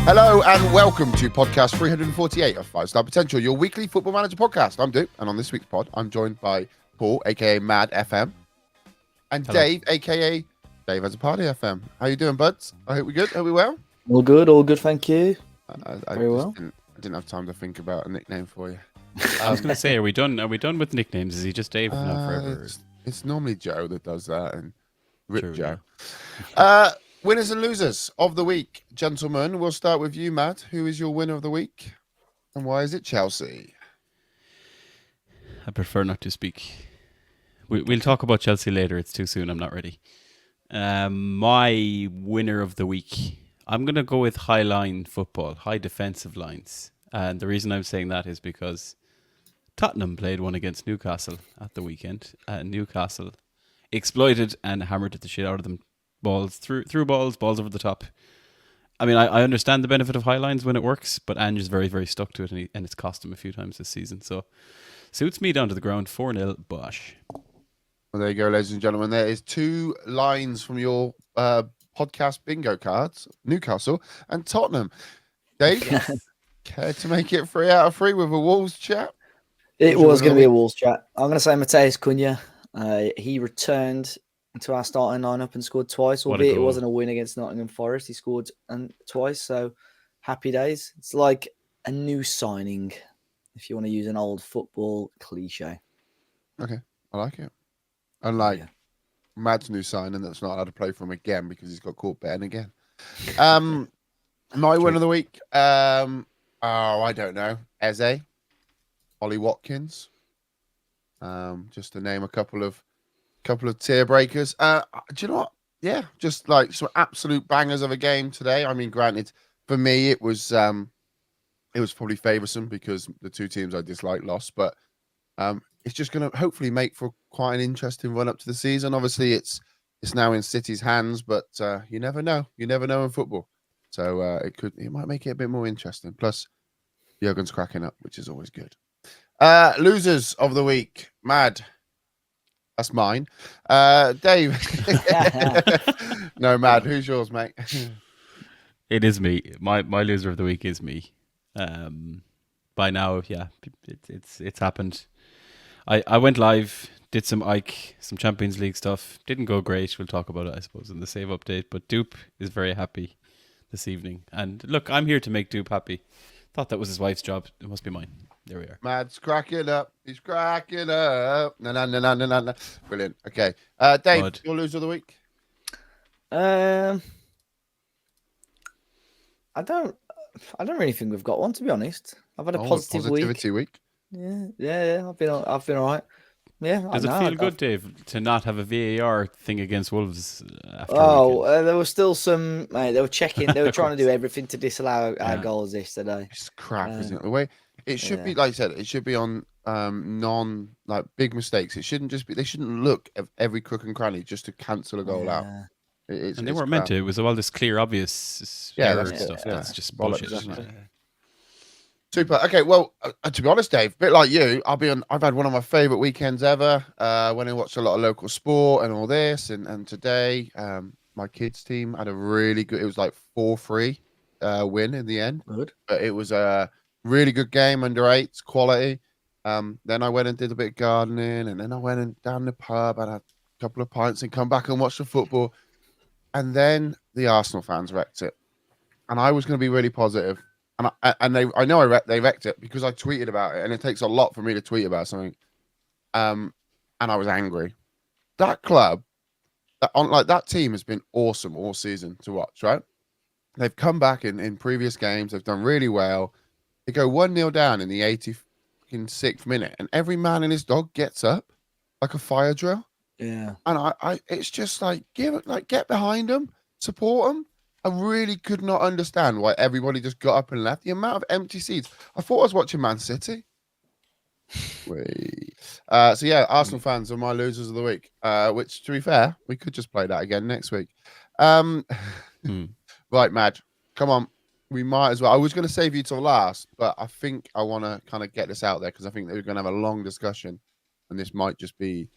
Hello and welcome to podcast 348 of 5 Star Potential, your weekly Football Manager podcast. I'm Doop, and on this week's pod, I'm joined by Paul, aka Mad FM, and Hello. Dave, aka Dave Has a Party FM. How you doing, buds? I hope we're good. Are we well? All good, thank you. Very well. I didn't have time to think about a nickname for you. I was going to say, are we done? Are we done with nicknames? Is he just Dave now forever? It's normally Joe that does that, and Rip True, Joe. yeah. Winners and losers of the week, gentlemen. We'll start with you, Matt. Who is your winner of the week, and why is it Chelsea? I prefer not to speak. We'll talk about Chelsea later. It's too soon. I'm not ready. My winner of the week, I'm going to go with high line football, high defensive lines. And the reason I'm saying that is because Tottenham played one against Newcastle at the weekend. Newcastle exploited and hammered the shit out of them. Balls through balls over the top. I mean, I understand the benefit of high lines when it works, but Ange is very, very stuck to it, and it's cost him a few times this season. So, suits me down to the ground. 4-0, Bosch. Well, there you go, ladies and gentlemen. There is 2 lines from your podcast bingo cards: Newcastle and Tottenham. Dave, care to make it 3 out of 3 with a Wolves chat? It was going to be a Wolves chat. I'm going to say Mateus Cunha. He returned to our starting lineup and scored twice, albeit it wasn't a win against Nottingham Forest. He scored twice, so happy days. It's like a new signing, if you want to use an old football cliche. Okay, I like it. Unlike Mad's new signing that's not allowed to play for him again because he's got caught betting again. My win of the week, I don't know. Eze, Ollie Watkins. Just to name a couple of tier breakers. Do you know what? Yeah, just like some absolute bangers of a game today. I mean, granted, for me it was probably favoursome because the 2 teams I dislike lost, but it's just going to hopefully make for quite an interesting run up to the season. Obviously, it's now in City's hands, but you never know. You never know in football, so it might make it a bit more interesting. Plus, Jurgen's cracking up, which is always good. Losers of the week, Mad. That's mine. Dave. No, Mad. Who's yours, mate? It is me. My loser of the week is me. By now, yeah, it's happened. I went live, did some Champions League stuff. Didn't go great. We'll talk about it, I suppose, in the save update. But Doop is very happy this evening. And look, I'm here to make Doop happy. Thought that was his wife's job. It must be mine. There we are. Mad's cracking up. He's cracking up. No. Brilliant. Okay. Dave, your loser of the week? I don't really think we've got one, to be honest. I've had a positivity week. Yeah. I've been all right. Yeah. Does it feel good, Dave, to not have a VAR thing against Wolves after? There was still some. Mate, they were checking. They were trying to do everything to disallow our goals yesterday. It's crap, isn't it? The way it should be, like I said, it should be on big mistakes. It shouldn't just be. They shouldn't look at every crook and cranny just to cancel a goal out. And they weren't meant to. It was all this clear, obvious error stuff. That's just bullshit. Exactly. Super. Okay. Well, to be honest, Dave, a bit like you, I've had one of my favourite weekends ever. When I watched a lot of local sport and all this, and today, my kids' team had a really good. It was like 4-3 win in the end. Good. But it was a really good game, under 8s, quality. Then I went and did a bit of gardening, and then I went and down the pub, had a couple of pints, and come back and watch the football. And then the Arsenal fans wrecked it, and I was going to be really positive. And they wrecked it because I tweeted about it, and it takes a lot for me to tweet about something. And I was angry. That club, that team has been awesome all season to watch, right? They've come back in previous games. They've done really well. They go 1-0 down in the 86th minute, and every man and his dog gets up like a fire drill. Yeah. And it's just like, get behind them, support them. I really could not understand why everybody just got up and left. The amount of empty seats. I thought I was watching Man City. So yeah, Arsenal fans are my losers of the week. Which, to be fair, we could just play that again next week. Right, Mad, come on. We might as well. I was going to save you till last, but I think I want to kind of get this out there because I think that we're going to have a long discussion, and this might just be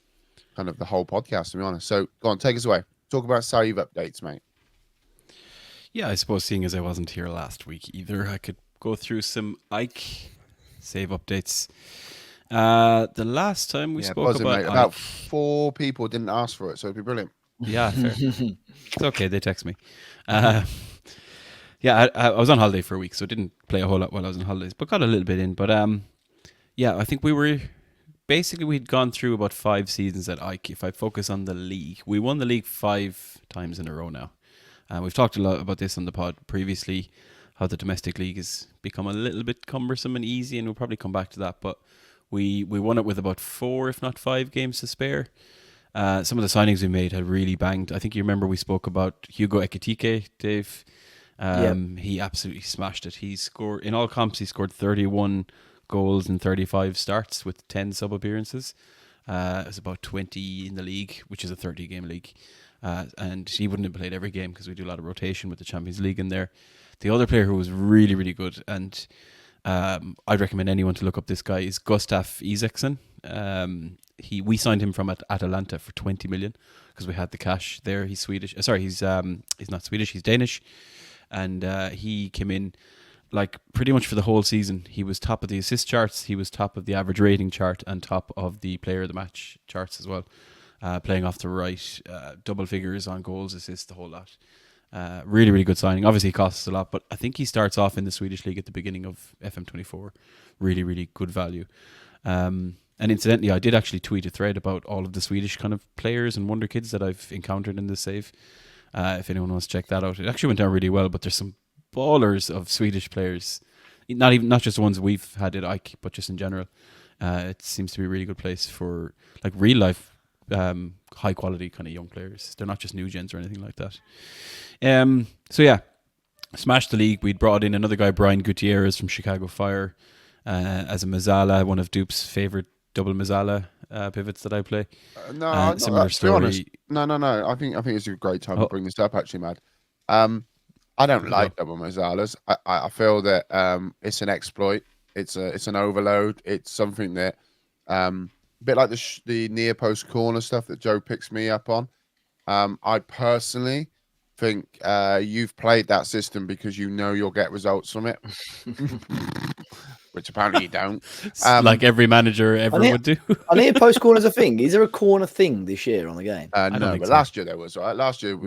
kind of the whole podcast, to be honest. So go on, take us away. Talk about save updates, mate. Yeah, I suppose seeing as I wasn't here last week either, I could go through some Ike save updates. The last time we spoke buzzing, about mate. Ike, About 4 people didn't ask for it, so it'd be brilliant. yeah, fair. It's okay. They text me. Yeah, I was on holiday for a week, so didn't play a whole lot while I was on holidays, but got a little bit in. But yeah, I think we'd gone through about 5 seasons at Ike. If I focus on the league, we won the league 5 times in a row now. We've talked a lot about this on the pod previously, how the domestic league has become a little bit cumbersome and easy, and we'll probably come back to that. But we won it with about 4, if not 5 games to spare. Some of the signings we made had really banged. I think you remember we spoke about Hugo Ekitike, Dave. He absolutely smashed it. He scored in all comps. He scored 31 goals in 35 starts with 10 sub appearances. It was about 20 in the league, which is a 30-game league. And he wouldn't have played every game because we do a lot of rotation with the Champions League in there. The other player who was really, really good, and I'd recommend anyone to look up this guy, is Gustaf Isaksson. We signed him from Atalanta for 20 million because we had the cash there. He's Swedish. He's not Swedish. He's Danish, and he came in like pretty much for the whole season. He was top of the assist charts. He was top of the average rating chart and top of the player of the match charts as well. Playing off the right, double figures on goals, assists, the whole lot. Really, really good signing. Obviously, he costs a lot, but I think he starts off in the Swedish league at the beginning of FM24. Really, really good value. And incidentally, I did actually tweet a thread about all of the Swedish kind of players and wonder kids that I've encountered in this save. If anyone wants to check that out, it actually went down really well. But there's some ballers of Swedish players, not just the ones we've had at Ike, but just in general. It seems to be a really good place for like real life. High quality kind of young players. They're not just new gens or anything like that. So yeah, smashed the league. We'd brought in another guy, Brian Gutierrez from Chicago Fire, as a Mazzala, one of Doop's favorite double Mazzala pivots that I play. No, similar story. Honest, no. I think it's a great time to bring this up. Actually, Mad. I don't like double Mazzalas. I feel that it's an exploit. It's an overload. It's something that a bit like the near post corner stuff that Joe picks me up on. I personally think you've played that system because you know you'll get results from it, which apparently you don't. Like every manager ever would do. I near post corner's a thing. Is there a corner thing this year on the game? No, but last year there was, right? Last year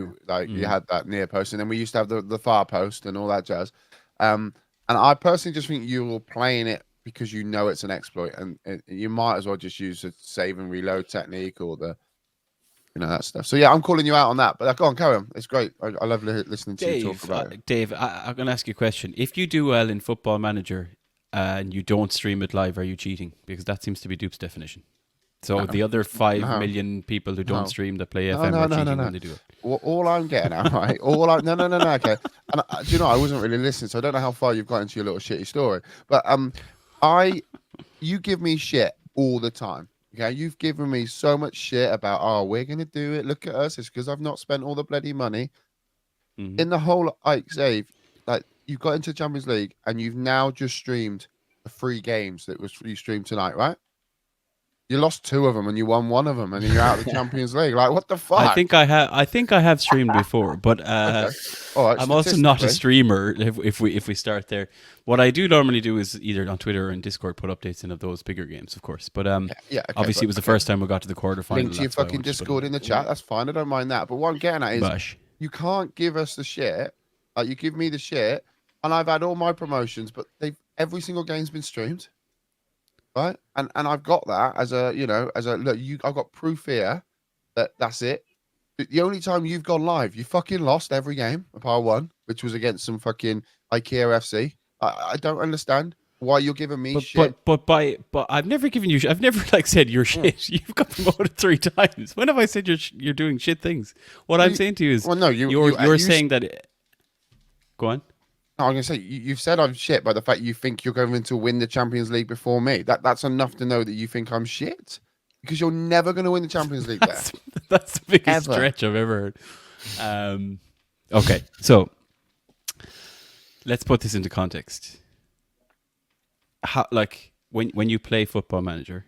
you had that near post, and then we used to have the far post and all that jazz. And I personally just think you're playing it because you know it's an exploit, and you might as well just use the save and reload technique or that stuff. So yeah, I'm calling you out on that. But go on, carry on. It's great. I love listening to you talk about it. Dave, I'm going to ask you a question. If you do well in Football Manager and you don't stream it live, are you cheating? Because that seems to be Doop's definition. So the other 5 million people who don't stream that play FM are cheating when they do it. All I'm getting at, right? Okay. And do you know, I wasn't really listening, so I don't know how far you've got into your little shitty story. But you give me shit all the time. Okay, you've given me so much shit about, we're going to do it. Look at us. It's because I've not spent all the bloody money. Mm-hmm. In the whole Ike save, like you've got into Champions League and you've now just streamed the 3 games that you streamed tonight, right? You lost 2 of them and you won 1 of them, and then you're out of the Champions League. Like, what the fuck? I think I have streamed before, but okay. All right, I'm also not a streamer. If we start there, what I do normally do is either on Twitter or in Discord put updates in of those bigger games, of course. But obviously it was the first time we got to the quarterfinal. Link to your fucking Discord in the chat. That's fine. I don't mind that. But what I'm getting at is you can't give us the shit. Like you give me the shit, and I've had all my promotions, but every single game's been streamed. Right, and I've got that as a look. I've got proof here that that's it. The only time you've gone live, you fucking lost every game apart one, which was against some fucking IKEA FC. I don't understand why you're giving me shit. But I've never given you. I've never said you're shit. You've got promoted 3 times. When have I said you're doing shit things? What I'm saying to you is, you're saying that. Go on. No, I'm going to say, you've said I'm shit by the fact you think you're going to win the Champions League before me. That's enough to know that you think I'm shit. Because you're never going to win the Champions League there. That's the biggest stretch I've ever heard. Okay, so let's put this into context. How, when you play Football Manager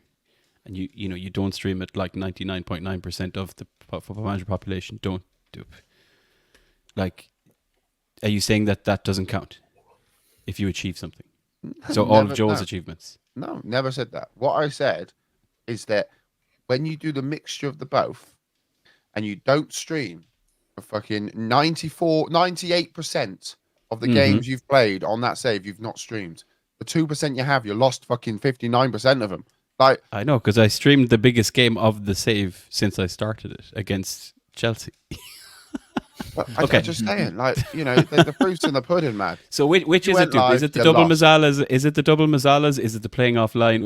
and you don't stream it, like 99.9% of the Football Manager population don't do it. Like, are you saying that doesn't count if you achieve something? So all of Joe's achievements? No, never said that. What I said is that when you do the mixture of the both and you don't stream for fucking 98% of the games you've played on that save, you've not streamed. The 2% you have, you lost fucking 59% of them. Like, I know, because I streamed the biggest game of the save since I started it against Chelsea. Okay, I'm just saying, like, you know, the proof's in the pudding, man. So which is it, Doop? Is it the double Mazzalas? Is it the double Mazzalas? Is it the playing offline?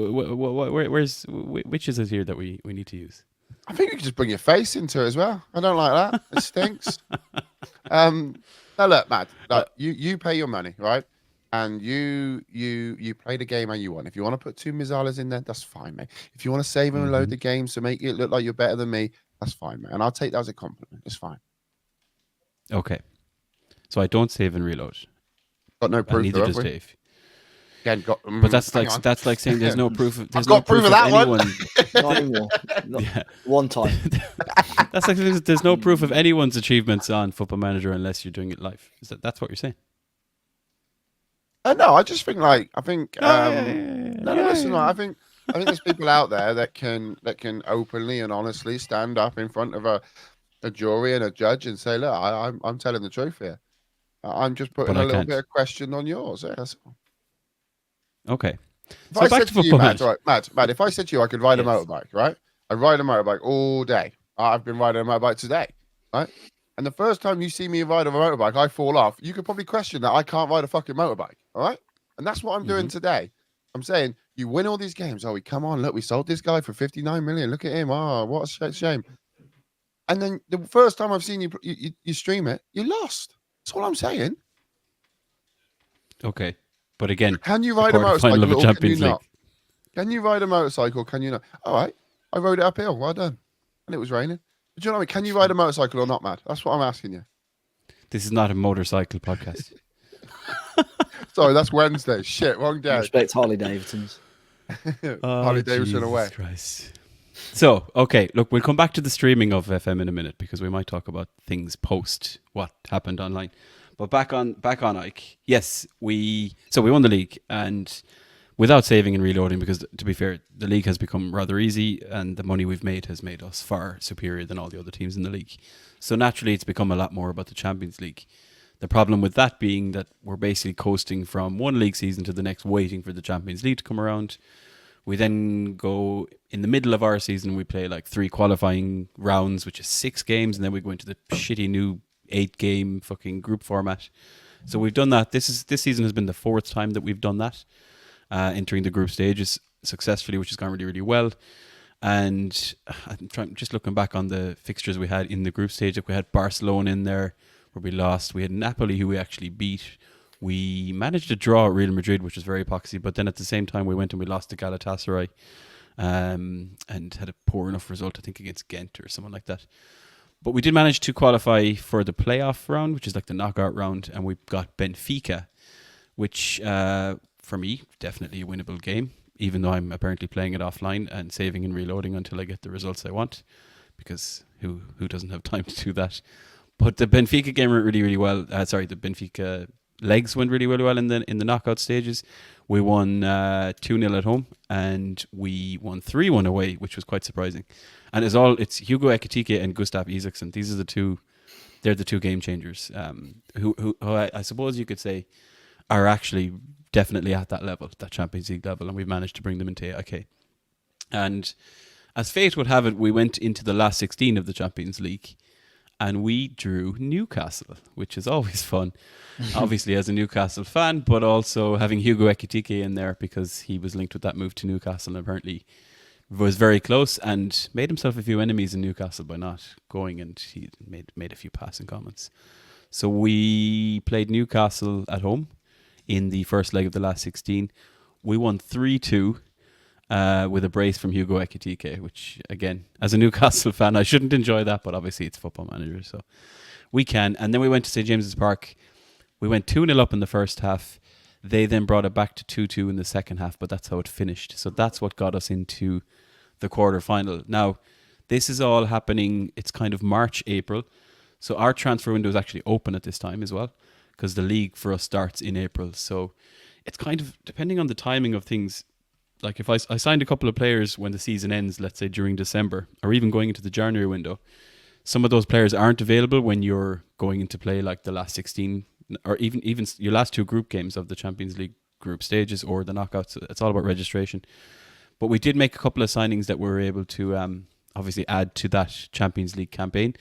Which is it here that we need to use? I think you can just bring your face into it as well. I don't like that. It stinks. Now look, Matt, like, you pay your money, right? And you play the game how you want. If you want to put 2 Mazzalas in there, that's fine, mate. If you want to save and load the game to make it look like you're better than me, that's fine, man. And I'll take that as a compliment. It's fine. Okay. So I don't save and reload. Got no proof. Neither does Dave. Again, but that's like saying there's no proof. There's I've got no proof of that anyone. Not anymore. One time. That's like there's no proof of anyone's achievements on Football Manager unless you're doing it live. That's what you're saying? No, I just think I think there's people out there that can openly and honestly stand up in front of a jury and a judge and say, look, I'm telling the truth here. I'm just putting a little bit of question on yours. Yeah, that's all. Okay. So back to you, Matt, if I said to you I could ride a motorbike, right? I ride a motorbike all day. I've been riding a motorbike today, right? And the first time you see me ride a motorbike, I fall off. You could probably question that I can't ride a fucking motorbike, all right? And that's what I'm doing today. I'm saying, you win all these games. Oh, come on, look, we sold this guy for 59 million. Look at him. Oh, what a shame. And then the first time I've seen you stream it, you lost. That's all I'm saying. Okay. But again, can you ride a motorcycle of a Champions League? Can you ride a motorcycle? Can you not? All right. I rode it uphill. Well done. And it was raining. But do you know what I mean? Can you ride a motorcycle or not, Matt? That's what I'm asking you. This is not a motorcycle podcast. Sorry, that's Wednesday. Shit, wrong day. Respect Harley Davidsons. Harley Davidson away. Christ. So, okay, look, we'll come back to the streaming of FM in a minute because we might talk about things post what happened online. But back on Ike. Yes, we won the league, and without saving and reloading, because to be fair, the league has become rather easy, and the money we've made has made us far superior than all the other teams in the league. So naturally, it's become a lot more about the Champions League. The problem with that being that we're basically coasting from one league season to the next, waiting for the Champions League to come around. We then go in the middle of our season, we play like 3 qualifying rounds, which is 6 games, and then we go into the shitty new 8-game fucking group format. So we've done that. This season has been the 4th time that we've done that, entering the group stages successfully, which has gone really, really well. And I'm just looking back on the fixtures we had in the group stage. Like, we had Barcelona in there where we lost. We had Napoli, who we actually beat. We managed to draw at Real Madrid, which was very epoxy, but then at the same time we went and we lost to Galatasaray, and had a poor enough result, I think, against Ghent or someone like that. But we did manage to qualify for the playoff round, which is like the knockout round, and we got Benfica, which for me, definitely a winnable game, even though I'm apparently playing it offline and saving and reloading until I get the results I want, because who doesn't have time to do that? But the Benfica game went really, really well. The Benfica legs went really, really well in the knockout stages. We won 2-0 at home, and we won 3-1 away, which was quite surprising. And it's Hugo Ekitike and Gustav Isaksen. These are they're the 2 game changers, who I suppose you could say are actually definitely at that level, that Champions League level, and we've managed to bring them into AIK. And as fate would have it, we went into the last 16 of the Champions League, and we drew Newcastle, which is always fun. Obviously, as a Newcastle fan, but also having Hugo Ekitike in there because he was linked with that move to Newcastle and apparently was very close and made himself a few enemies in Newcastle by not going, and he made a few passing comments. So we played Newcastle at home in the first leg of the last 16. We won 3-2 with a brace from Hugo Ekitike, which, again, as a Newcastle fan, I shouldn't enjoy that, but obviously it's Football Manager, so we can. And then we went to St. James's Park. We went 2-0 up in the first half. They then brought it back to 2-2 in the second half, but that's how it finished. So that's what got us into the quarter-final. Now, this is all happening, it's kind of March, April. So our transfer window is actually open at this time as well, because the league for us starts in April. So it's kind of depending on the timing of things. Like if I signed a couple of players when the season ends, let's say during December or even going into the January window, some of those players aren't available when you're going into play like the last 16 or even your last 2 group games of the Champions League group stages or the knockouts. It's all about registration. But we did make a couple of signings that we were able to obviously add to that Champions League campaign.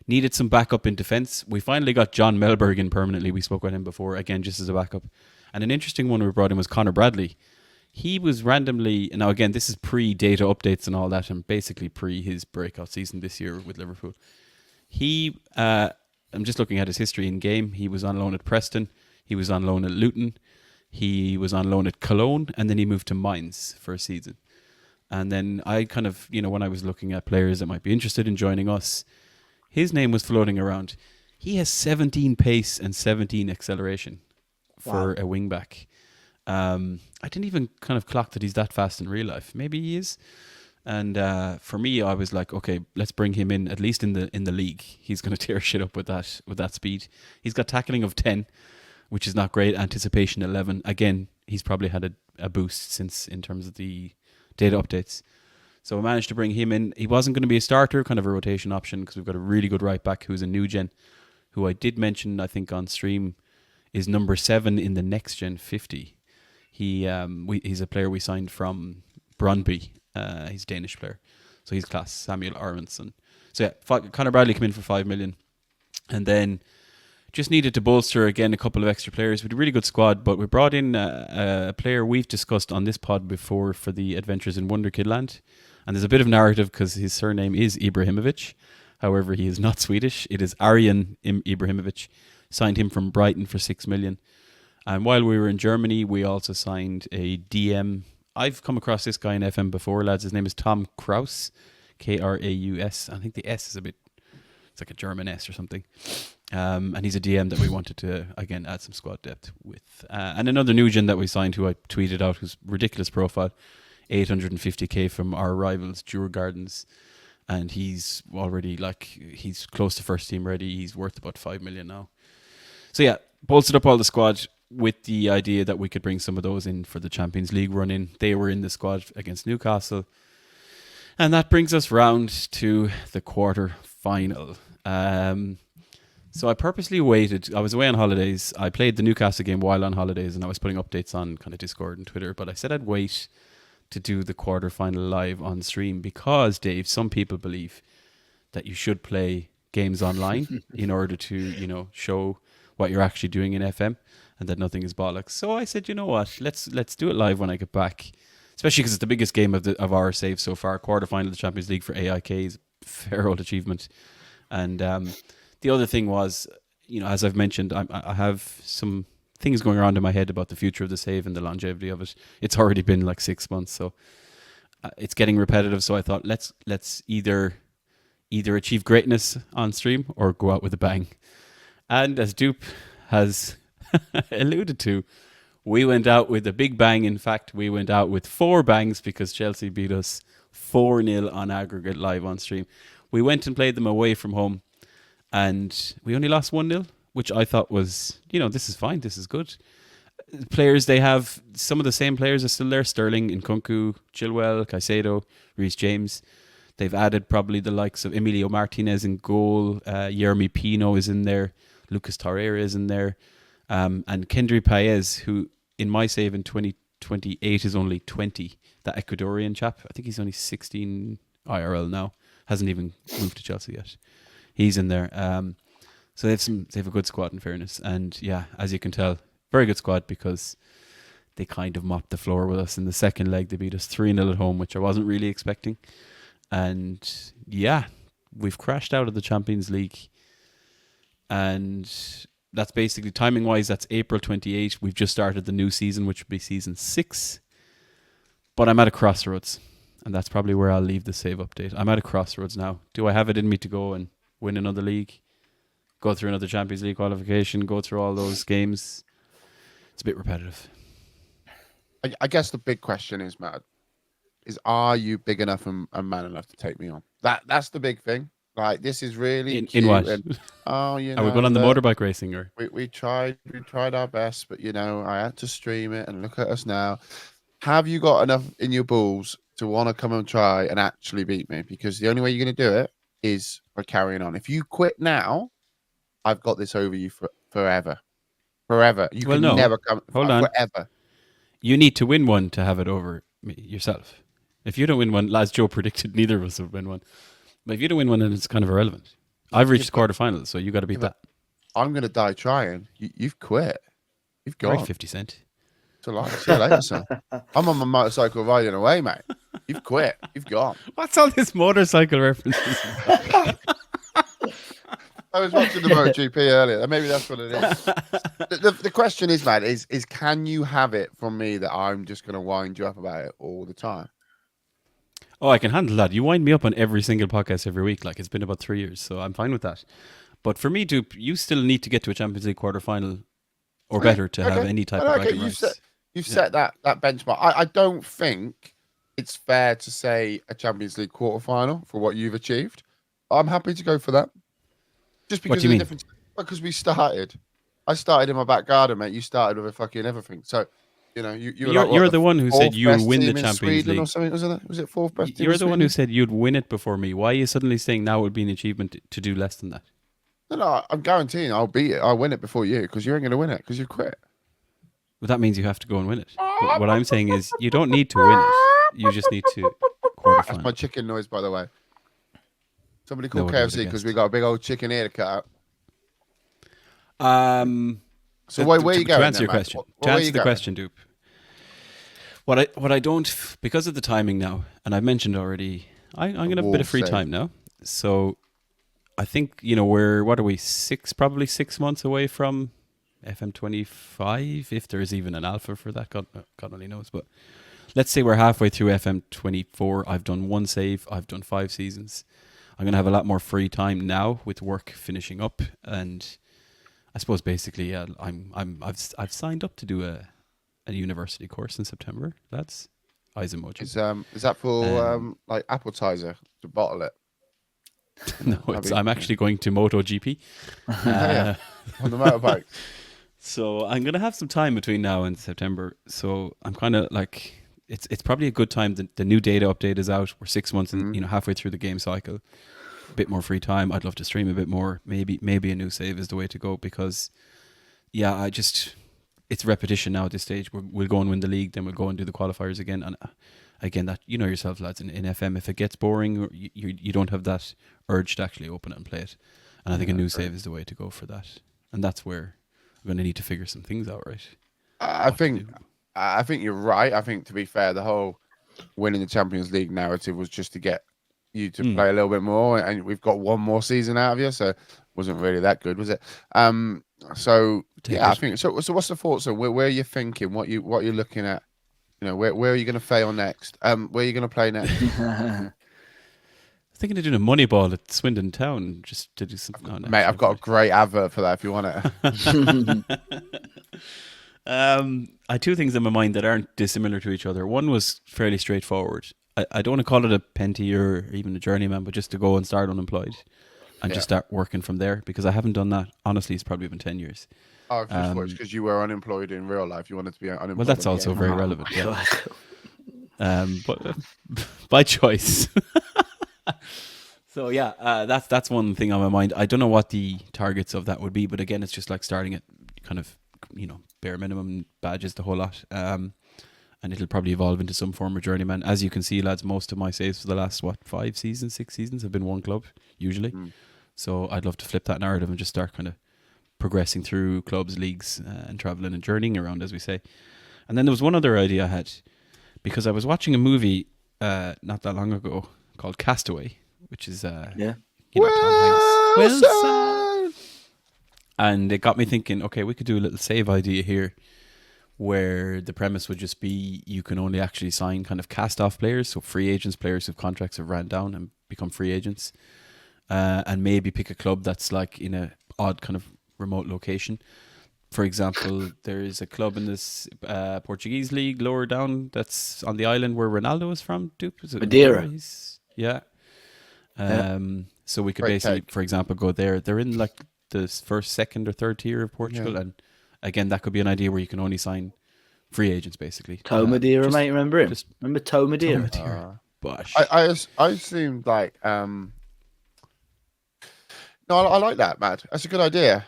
Needed some backup in defence. We finally got John Melberg in permanently. We spoke about him before, again, just as a backup. And an interesting one we brought in was Connor Bradley. He was randomly, now again, this is pre-data updates and all that, and basically pre his breakout season this year with Liverpool. He, I'm just looking at his history in game. He was on loan at Preston. He was on loan at Luton. He was on loan at Cologne, and then he moved to Mainz for a season. And then I kind of, when I was looking at players that might be interested in joining us, his name was floating around. He has 17 pace and 17 acceleration for a wing-back. I didn't even kind of clock that he's that fast in real life. Maybe he is. And for me, I was like, okay, let's bring him in, at least in the league. He's going to tear shit up with that speed. He's got tackling of 10, which is not great. Anticipation 11. Again, he's probably had a boost since in terms of the data updates. So I managed to bring him in. He wasn't going to be a starter, kind of a rotation option, because we've got a really good right back who's a new gen, who I did mention, I think, on stream, is number 7 in the next gen 50. He's a player we signed from Brøndby. He's a Danish player, so he's class. Samuel Aronson. So yeah, Connor Bradley came in for 5 million, and then just needed to bolster again a couple of extra players. We had a really good squad, but we brought in a player we've discussed on this pod before for the Adventures in Wonder Kid Land, and there's a bit of narrative because his surname is Ibrahimovic. However, he is not Swedish. It is Arjen Ibrahimovic. Signed him from Brighton for 6 million. And while we were in Germany, we also signed a DM. I've come across this guy in FM before, lads. His name is Tom Kraus, Kraus. I think the S is it's like a German S or something. And he's a DM that we wanted to, again, add some squad depth with. And another new gen that we signed, who I tweeted out, who's ridiculous profile, 850k from our rivals, Djurgårdens. And he's already, he's close to first team ready. He's worth about 5 million now. So yeah, bolstered up all the squad with the idea that we could bring some of those in for the Champions League run in. They were in the squad against Newcastle. And that brings us round to the quarter final. So I purposely waited. I was away on holidays. I played the Newcastle game while on holidays, and I was putting updates on kind of Discord and Twitter. But I said I'd wait to do the quarter final live on stream because, Dave, some people believe that you should play games online in order to, show what you're actually doing in FM, and that nothing is bollocks. So I said, you know what, let's do it live when I get back, especially because it's the biggest game of our save so far. Quarterfinal of the Champions League for AIK is a fair old achievement. And the other thing was, as I've mentioned, I have some things going around in my head about the future of the save and the longevity of it. It's already been like 6 months, so it's getting repetitive. So I thought let's either achieve greatness on stream or go out with a bang. And as Doop has alluded to, we went out with a big bang. In fact, we went out with 4 bangs because Chelsea beat us 4-0 on aggregate live on stream. We went and played them away from home, and we only lost 1-0, which I thought was, this is fine, this is good. Players, they have some of the same players are still there: Sterling, Nkunku, Chilwell, Caicedo, Reece James. They've added probably the likes of Emilio Martinez in goal. Yeremy Pino is in there. Lucas Torreira is in there. And Kendry Paez, who in my save in 2028 is only 20. That Ecuadorian chap. I think he's only 16 IRL now. Hasn't even moved to Chelsea yet. He's in there. So they have a good squad, in fairness. And yeah, as you can tell, very good squad because they kind of mopped the floor with us in the second leg. They beat us 3-0 at home, which I wasn't really expecting. And yeah, we've crashed out of the Champions League. And that's basically, timing-wise, that's April 28. We've just started the new season, which will be season 6. But I'm at a crossroads. And that's probably where I'll leave the save update. I'm at a crossroads now. Do I have it in me to go and win another league? Go through another Champions League qualification? Go through all those games? It's a bit repetitive. I guess the big question is, Matt, are you big enough and man enough to take me on? That's the big thing. Like, this is really In cute. what? And, oh, you know, Are we going on the motorbike racing or? we tried our best, but you know, I had to stream it, and look at us now. Have you got enough in your balls to want to come and try and actually beat me? Because the only way you're going to do it is by carrying on. If you quit now, I've got this over you forever. Forever. You Well, can no. never come. Hold on. Forever. You need to win one to have it over me, yourself. If you don't win one, as Joe predicted, neither of us would win one. But if you don't win one, then it's kind of irrelevant. I've reached quarterfinals, so you got to beat that. I'm going to die trying. You've quit. You've gone. Right, 50 Cent. It's a lot. See you later, son. I'm on my motorcycle riding away, mate. You've quit. You've gone. What's all this motorcycle references? I was watching the MotoGP earlier. Maybe that's what it is. The question is, man, is can you have it from me that I'm just going to wind you up about it all the time? Oh, I can handle that. You wind me up on every single podcast every week. Like, it's been about 3 years, so I'm fine with that. But for me, Doop, you still need to get to a Champions League quarterfinal or better to have any type of bragging rights. You've set that benchmark. I don't think it's fair to say a Champions League quarterfinal for what you've achieved. I'm happy to go for that. Just because of the difference. Because we started. I started in my back garden, mate. You started with a fucking everything. So, you know, you're the one who said you'll win the Champions Sweden League or something, was it fourth best team? You're the one who said you'd win it before me. Why are you suddenly saying now it would be an achievement to do less than that? No, I'm guaranteeing I'll beat it. I'll win it before you because you ain't going to win it because you quit. Well, that means you have to go and win it. But what I'm saying is you don't need to win it. You just need to quarterfinal. That's my chicken noise, by the way. Somebody call KFC because we got a big old chicken ear to cut out. So where are you going? To answer your question, to answer the question, Doop. What I don't, because of the timing now, and I've mentioned already, I'm going to have a bit of free time now. So I think, you know, what are we, probably 6 months away from FM25, if there is even an alpha for that, God only knows. But let's say we're halfway through FM24. I've done one save. I've done 5 seasons. I'm going to have a lot more free time now with work finishing up, and I suppose basically, I've signed up to do a university course in September. That's eyes emoji. Is that for like appetizer to bottle it? No, I'm actually going to MotoGP on the motorbike. So I'm going to have some time between now and September. So I'm kind of like, it's probably a good time. The new data update is out. We're 6 months in, halfway through the game cycle. A bit more free time. I'd love to stream a bit more. Maybe a new save is the way to go because, yeah, it's repetition now at this stage. We'll go and win the league, then we'll go and do the qualifiers again. And again, that you know yourself, lads, in FM, if it gets boring, you don't have that urge to actually open it and play it. And I think a new save is the way to go for that. And that's where we're going to need to figure some things out, right? I think you're right. I think, to be fair, the whole winning the Champions League narrative was just to get you to play a little bit more, and we've got one more season out of you, so it wasn't really that good, was it? So I think so. So what's the thoughts? So where are you thinking? What you're looking at? You know, where are you going to fail next? Where are you going to play next? Thinking of doing a money ball at Swindon Town just to do something. Mate, I've got a great advert for that if you want it. I had 2 things in my mind that aren't dissimilar to each other. One was fairly straightforward. I don't want to call it a penty or even a journeyman, but just to go and start unemployed and just start working from there, because I haven't done that. Honestly, it's probably been 10 years. Oh, because you were unemployed in real life. You wanted to be unemployed. Well, that's also very relevant. Yeah. But by choice. So yeah, that's one thing on my mind. I don't know what the targets of that would be, but again, it's just like starting at kind of, bare minimum badges, the whole lot. And it'll probably evolve into some form of journeyman. As you can see, lads, most of my saves for the last 5 seasons, 6 seasons have been one club usually. So I'd love to flip that narrative and just start kind of progressing through clubs, leagues, and traveling and journeying around, as we say. And then there was one other idea I had, because I was watching a movie not that long ago called Castaway, which is Tom Hanks. Wilson! And it got me thinking, okay, we could do a little save idea here, where the premise would just be you can only actually sign kind of cast-off players, so free agents, players whose contracts have ran down and become free agents, and maybe pick a club that's like in a odd kind of remote location. For example, there is a club in this Portuguese league lower down that's on the island where Ronaldo is from. Dupe, is it Madeira? Yeah. So we could Great basically, take. for example, go there. They're in like the first, second, or third tier of Portugal, and again, that could be an idea where you can only sign free agents, basically. Toe Madeira, mate. Remember him? Just Remember Toe Madeira? Bosh. I assumed like no, I like that, Matt. That's a good idea.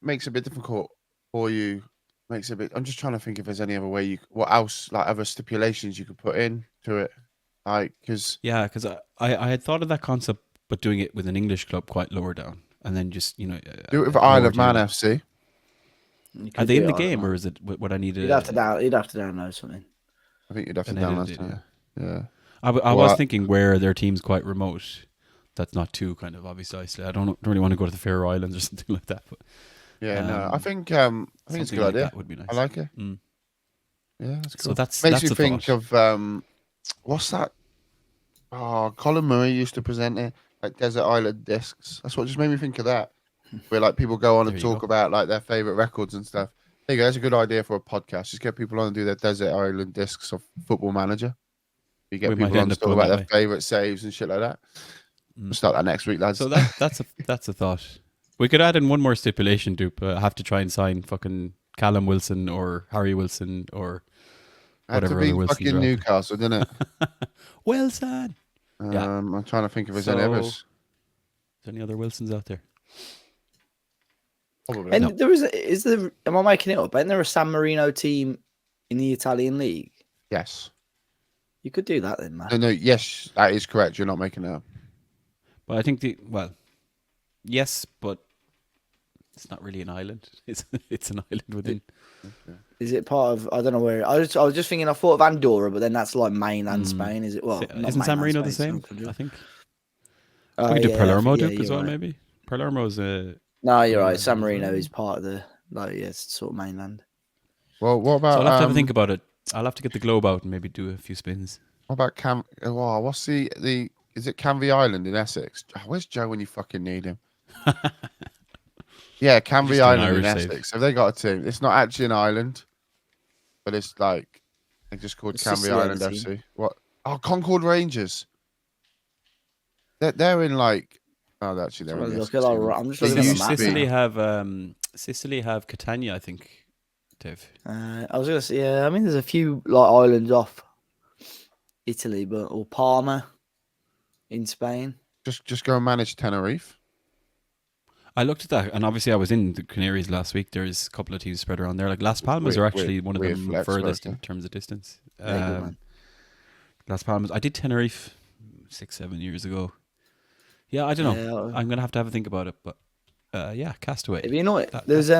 Makes it a bit difficult for you. Makes it a bit. I'm just trying to think if there's any other way what else, like other stipulations you could put in to it, like because because I had thought of that concept, but doing it with an English club quite lower down, and then just do it with Isle of Man FC. Are they in the game, or is it what I need? You'd have to download something. I think you'd have to download something. Yeah. I was thinking where their team's quite remote. That's not too kind of obviously isolated. I don't really want to go to the Faroe Islands or something like that. But no, I think it's a good idea. That would be nice. I like it. Yeah, that's cool. So makes you think of what's that? Oh, Colin Murray used to present it like Desert Island Discs. That's what just made me think of that. Where like people go on and talk about like their favorite records and stuff. There you go. That's a good idea for a podcast. Just get people on and do their Desert Island Discs of Football Manager. You get people on to talk about their favorite saves and shit like that. We'll start that next week, lads. So that's a thought. We could add in one more stipulation, Doop. Have to try and sign fucking Callum Wilson or Harry Wilson or whatever other Wilsons fucking Newcastle, didn't it? Wilson. I'm trying to think if there's any others. Is there any other Wilsons out there? Probably. And am I making it up? Isn't there a San Marino team in the Italian league? Yes. You could do that then, man. No, yes, that is correct. You're not making it up. But I think yes, but it's not really an island. It's an island within. Is it part of? I don't know where. I was just thinking. I thought of Andorra, but then that's like mainland Spain. Is it? Well, isn't San Marino the same? I think. We could do Palermo as well, maybe. Palermo's a. No, you're right. San Marino is part of the it's sort of mainland. Well, what about? So I'll have to have a think about it. I'll have to get the globe out and maybe do a few spins. What about what's the? Is it Canvey Island in Essex? Where's Joe when you fucking need him? Yeah, Canvey Island in Essex. Have they got a team? It's not actually an island, but it's like they just called Canvey Island FC. What? Oh, Concord Rangers. They're in like. Oh, actually, they're in. I'm just looking at the map. Sicily have Catania, I think. Dave. I was gonna say, yeah. I mean, there's a few like islands off Italy, or Palma in Spain. Just go and manage Tenerife. I looked at that, and obviously I was in the Canaries last week. There's a couple of teams spread around there. Like Las Palmas are actually one of them furthest in terms of distance. Las Palmas. I did Tenerife 6-7 years ago. Yeah, I don't know. I'm gonna have to have a think about it, but Castaway. If you know it, there's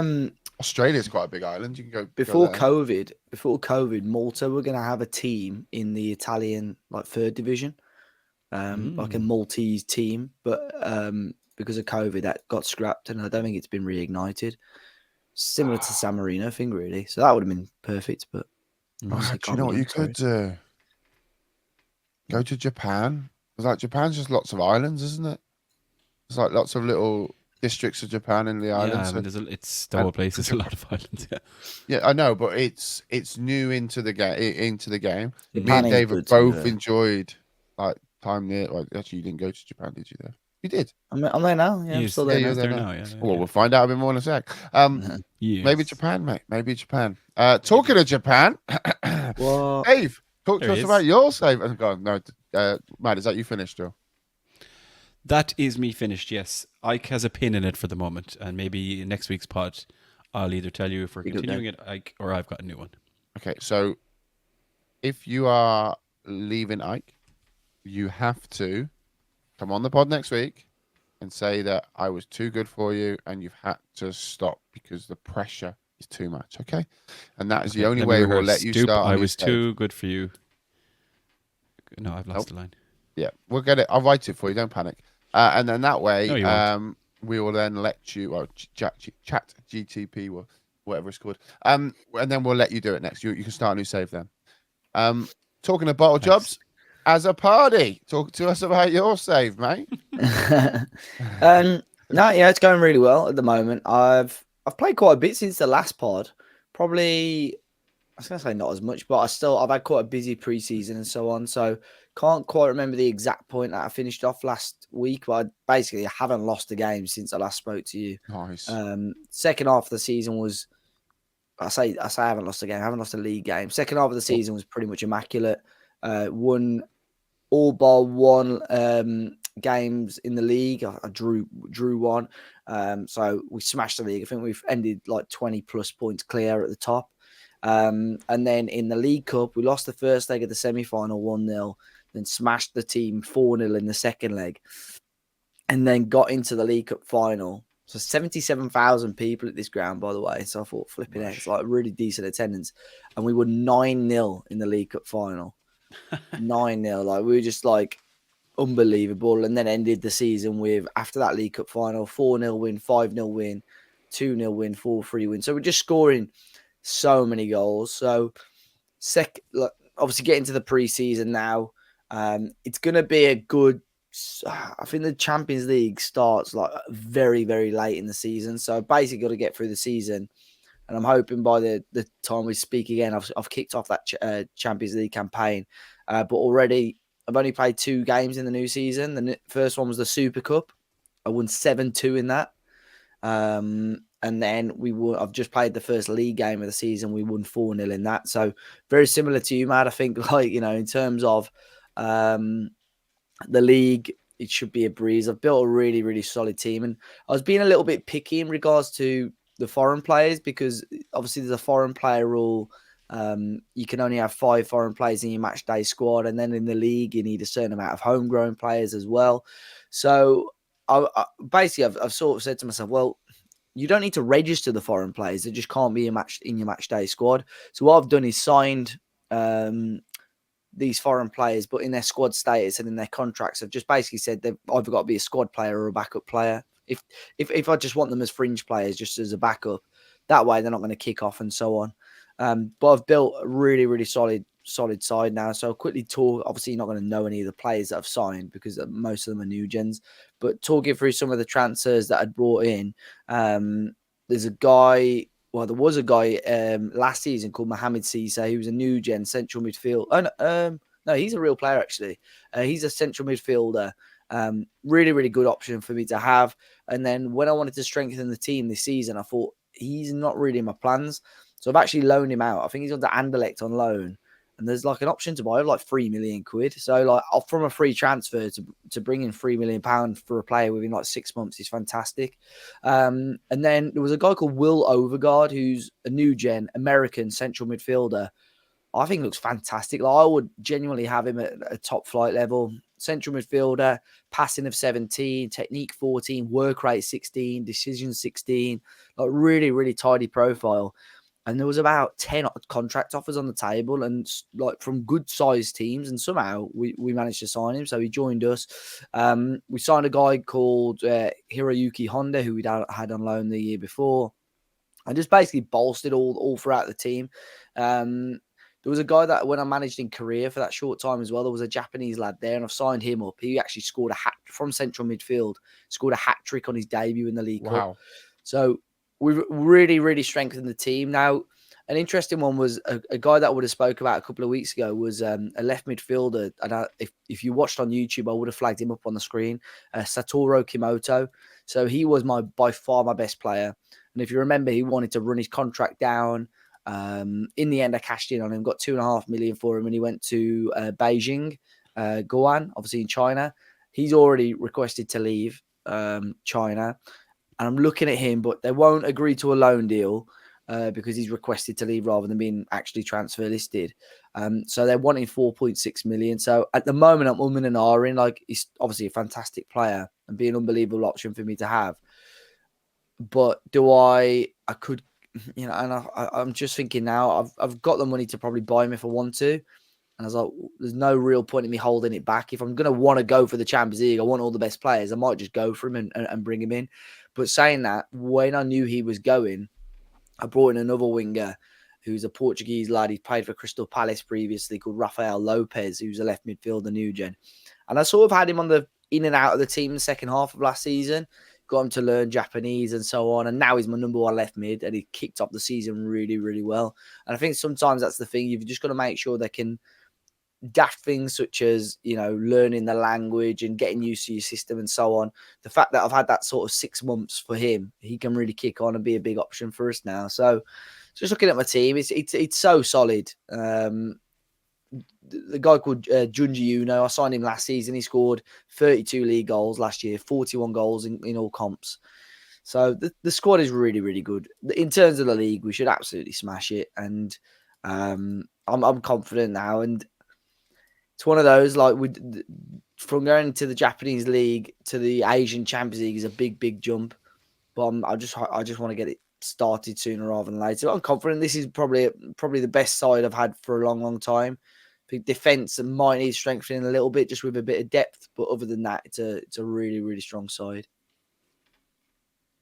Australia's quite a big island. You can go before COVID. Malta were gonna have a team in the Italian like third division, like a Maltese team, but because of COVID that got scrapped, and I don't think it's been reignited. Similar to San Marino thing, really. So that would have been perfect. But do you know what you could do? Go to Japan. It's like Japan's just lots of islands, isn't it? There's like lots of little districts of Japan in the islands. Yeah, I mean, it's the whole place. There's a lot of islands. Yeah, I know, but it's new into the game. Me Japan and David both enjoyed like time there. Well, actually, you didn't go to Japan, did you? There, you did. I'm there now. Yeah, I'm still there. You're there now. Yeah. Well, we'll find out a bit more in a sec. Maybe Japan, mate. Maybe Japan. Talking of Japan, Dave, talk to us about your save. Oh, God, no. Matt, is that you finished, Joe? That is me finished, yes. Ike has a pin in it for the moment, and maybe next week's pod, I'll either tell you if we're continuing it, Ike, or I've got a new one. Okay, so if you are leaving Ike, you have to come on the pod next week and say that I was too good for you and you've had to stop because the pressure is too much, okay? And that is the only way we'll let you start. I was too good for you. No, I've lost the line. Yeah, we'll get it. I'll write it for you. Don't panic. And then that way, we will then let you, chat GTP, or whatever it's called. And then we'll let you do it next. You can start a new save then. Talking of bottle jobs, as a party, talk to us about your save, mate. It's going really well at the moment. I've played quite a bit since the last pod. Probably, I was going to say not as much, but I've had quite a busy preseason and so on. So Can't quite remember the exact point that I finished off last week, but I haven't lost a game since I last spoke to you. Nice. Second half of the season was, I say I haven't lost a game. I haven't lost a league game. Second half of the season was pretty much immaculate. Won all bar one games in the league. I drew one. So we smashed the league. I think we've ended like 20 plus points clear at the top. And then in the League Cup, we lost the first leg of the semi-final 1-0, then smashed the team 4-0 in the second leg, and then got into the League Cup final. So 77,000 people at this ground, by the way. So I thought, flipping it, it's like really decent attendance. And we were 9-0 in the League Cup final. 9-0. Like, we were just like unbelievable. And then ended the season with, after that League Cup final, 4-0 win, 5-0 win, 2-0 win, 4-3 win. So we're just scoring so many goals. So obviously getting to the preseason now, it's going to be a good, I think the Champions League starts like very, very late in the season. So basically got to get through the season. And I'm hoping by the time we speak again, I've kicked off that Champions League campaign. But already I've only played 2 games in the new season. The first one was the Super Cup. I won 7-2 in that. And then I've just played the first league game of the season. We won 4-0 in that. So very similar to you, Matt. I think, like, you know, in terms of the league, it should be a breeze. I've built a really, really solid team. And I was being a little bit picky in regards to the foreign players, because obviously there's a foreign player rule. You can only have 5 foreign players in your match day squad. And then in the league, you need a certain amount of homegrown players as well. So I've sort of said to myself, well, you don't need to register the foreign players. They just can't be in your match day squad. So what I've done is signed these foreign players, but in their squad status and in their contracts, I've just basically said they've either got to be a squad player or a backup player. If I just want them as fringe players, just as a backup, that way they're not going to kick off and so on. But I've built a really, really solid side now. So I'll quickly talk. Obviously, you're not going to know any of the players that I've signed because most of them are new gens. But talking through some of the transfers that I'd brought in, there's a guy. Well, there was a guy last season called Mohamed Cisse, who was a new gen central midfield. No, he's a real player actually. He's a central midfielder. Really, really good option for me to have. And then when I wanted to strengthen the team this season, I thought he's not really in my plans. So I've actually loaned him out. I think he's on the Anderlecht on loan. And there's like an option to buy of like 3 million quid. So like from a free transfer to bring in £3 million for a player within like 6 months is fantastic. And then there was a guy called Will Overgaard, who's a new gen American central midfielder. I think looks fantastic. Like, I would genuinely have him at a top flight level. Central midfielder, passing of 17, technique 14, work rate 16, decision 16. Like, really, really tidy profile. And there was about 10 contract offers on the table, and like from good sized teams. And somehow we managed to sign him. So he joined us. We signed a guy called Hiroyuki Honda, who we'd had on loan the year before, and just basically bolstered all throughout the team. There was a guy that when I managed in Korea for that short time as well, there was a Japanese lad there, and I've signed him up. He actually scored a hat from central midfield, scored a hat trick on his debut in the League Cup. So we've really, really strengthened the team. Now, an interesting one was a guy that I would have spoke about a couple of weeks ago was a left midfielder. And if you watched on YouTube, I would have flagged him up on the screen, Satoru Kimoto. So he was by far my best player. And if you remember, he wanted to run his contract down. In the end, I cashed in on him, got 2.5 million for him, and he went to Beijing, Guan, obviously in China. He's already requested to leave China. And I'm looking at him, but they won't agree to a loan deal because he's requested to leave rather than being actually transfer listed. So they're wanting 4.6 million. So at the moment, I'm umming and ahhing. Like, he's obviously a fantastic player and be an unbelievable option for me to have. But I could, you know, and I'm just thinking now, I've got the money to probably buy him if I want to. And I was like, there's no real point in me holding it back. If I'm going to want to go for the Champions League, I want all the best players, I might just go for him and bring him in. But saying that, when I knew he was going, I brought in another winger who's a Portuguese lad. He played for Crystal Palace previously, called Rafael Lopez, who's a left midfielder, new gen. And I sort of had him on the in and out of the team in the second half of last season. Got him to learn Japanese and so on. And now he's my number one left mid, and he kicked off the season really, really well. And I think sometimes that's the thing. You've just got to make sure they can daft things such as, learning the language and getting used to your system and so on. The fact that I've had that sort of 6 months for him, he can really kick on and be a big option for us now. So just looking at my team, it's so solid. The guy called Junji Uno, I signed him last season. He scored 32 league goals last year, 41 goals in all comps. So the squad is really, really good. In terms of the league, we should absolutely smash it. And I'm confident now. And it's one of those, like, from going to the Japanese league to the Asian Champions League is a big, big jump. But I just want to get it started sooner rather than later. I'm confident this is probably the best side I've had for a long, long time. I think defense might need strengthening a little bit, just with a bit of depth. But other than that, it's a really, really strong side.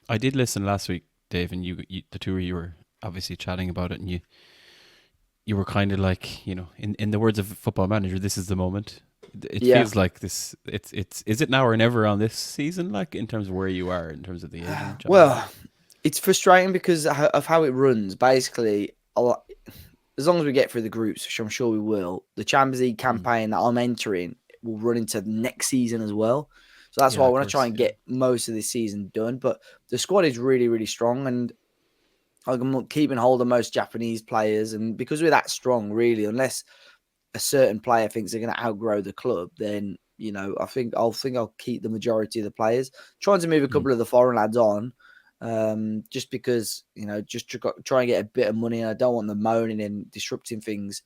I did listen last week, Dave, and you the two of you were obviously chatting about it, and you were kind of like, in the words of Football Manager, this is the moment. It feels like this. Is it now or never on this season? Like, in terms of where you are, in terms of the Asian. Well, it's frustrating because of how it runs. Basically, as long as we get through the groups, which I'm sure we will, the Champions League campaign that I'm entering will run into next season as well. So that's why I want to try and get most of this season done. But the squad is really, really strong, and I'm keeping hold of most Japanese players. And because we're that strong, really, unless a certain player thinks they're going to outgrow the club, then I think I'll keep the majority of the players. Trying to move a couple of the foreign lads on, just because just to try and get a bit of money. And I don't want them moaning and disrupting things.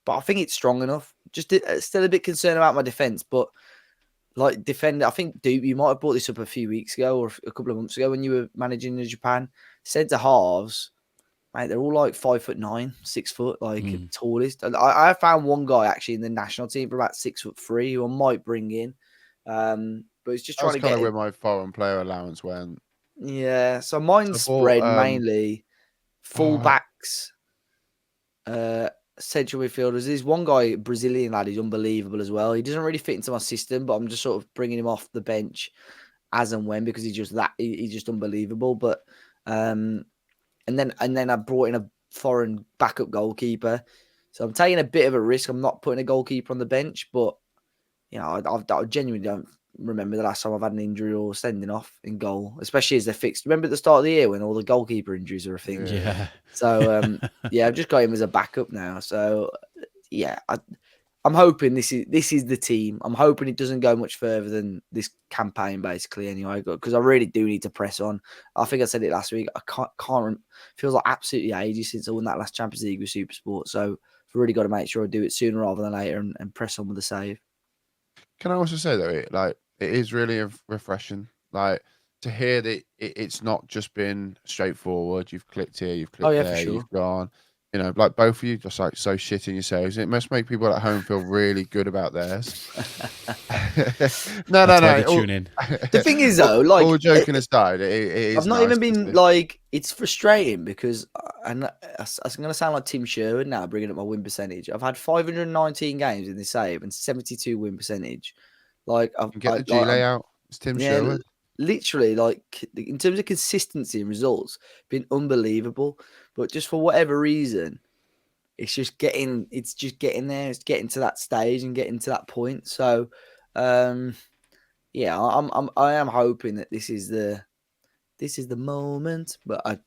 But I think it's strong enough. Just still a bit concerned about my defense, but. Like defender, I think Doop, you might have brought this up a few weeks ago or a couple of months ago when you were managing in Japan. Centre halves, mate, they're all like 5'9", 6 foot, like tallest. I found one guy actually in the national team for about 6'3" who I might bring in, but it's just trying to get. That's kind of where my foreign player allowance went. Yeah, so mine's spread mainly full-backs, central midfielders. There's one guy, Brazilian lad, who's unbelievable as well. He doesn't really fit into my system, but I'm just sort of bringing him off the bench as and when because he's just unbelievable. But and then I brought in a foreign backup goalkeeper, so I'm taking a bit of a risk. I'm not putting a goalkeeper on the bench, but I genuinely don't remember the last time I've had an injury or sending off in goal, especially as they're fixed. Remember at the start of the year when all the goalkeeper injuries are a thing? Yeah. So, I've just got him as a backup now. So, I'm hoping this is the team. I'm hoping it doesn't go much further than this campaign, basically, anyway, because I really do need to press on. I think I said it last week. I can't feels like absolutely ages since I won that last Champions League with Supersport. So, I've really got to make sure I do it sooner rather than later and press on with the save. Can I also say, though, it is really refreshing, to hear that it's not just been straightforward. You've clicked here, you've clicked there, for sure. You've gone. Like both of you, just like so shit in your saves. It must make people at home feel really good about theirs. No. Tune in. The thing is, though, all joking aside, it is. I've not even been it's frustrating because, and I'm going to sound like Tim Sherwood now, bringing up my win percentage. I've had 519 games in this save and 72 win percentage. Get the G layout. It's Tim Sherwood. Literally, in terms of consistency and results, been unbelievable. But just for whatever reason, it's just getting there. It's getting to that stage and getting to that point. So, I am hoping that this is the moment. But I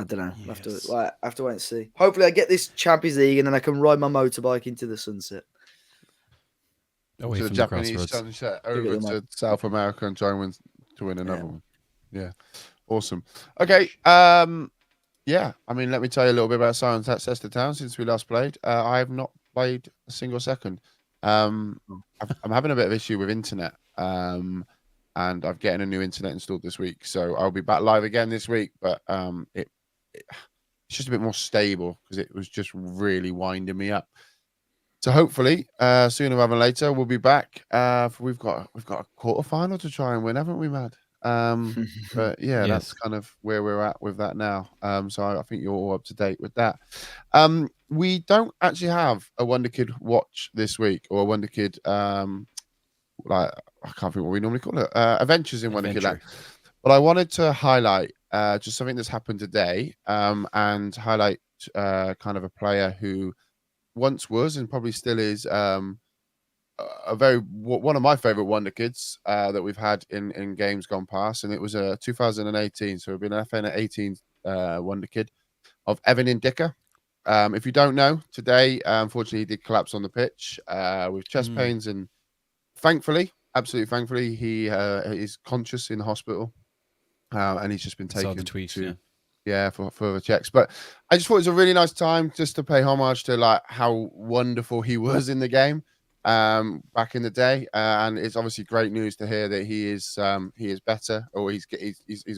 don't know. Yes. I have to wait and see. Hopefully, I get this Champions League and then I can ride my motorbike into the sunset. Away to from the the Japanese crossroads. sunset over to South America and try and win another one. Yeah, awesome. Okay, yeah. I mean, let me tell you a little bit about Silence at Cester Town since we last played. I have not played a single second. I'm having a bit of issue with internet, and I'm getting a new internet installed this week, so I'll be back live again this week. But it's just a bit more stable because it was just really winding me up. So hopefully, sooner rather than later, we'll be back. We've got a quarterfinal to try and win, haven't we, Mad? But yeah, Yes. That's kind of where we're at with that now. So I think you're all up to date with that. We don't actually have a Wonder Kid watch this week or a Wonder Kid, I can't think what we normally call it, Adventures in Wonder Kid Land. But I wanted to highlight just something that's happened today and highlight kind of a player who once was and probably still is one of my favorite wonder kids that we've had in games gone past, and it was 2018. So we've been an FN at 18 wonder kid of Evan Indica. If you don't know, today unfortunately he did collapse on the pitch with chest pains, and thankfully, absolutely thankfully, he is conscious in the hospital, and he's just been taken. I saw the tweet, for further checks. But I just thought it was a really nice time just to pay homage to like how wonderful he was in the game back in the day, and it's obviously great news to hear that he is better, or he's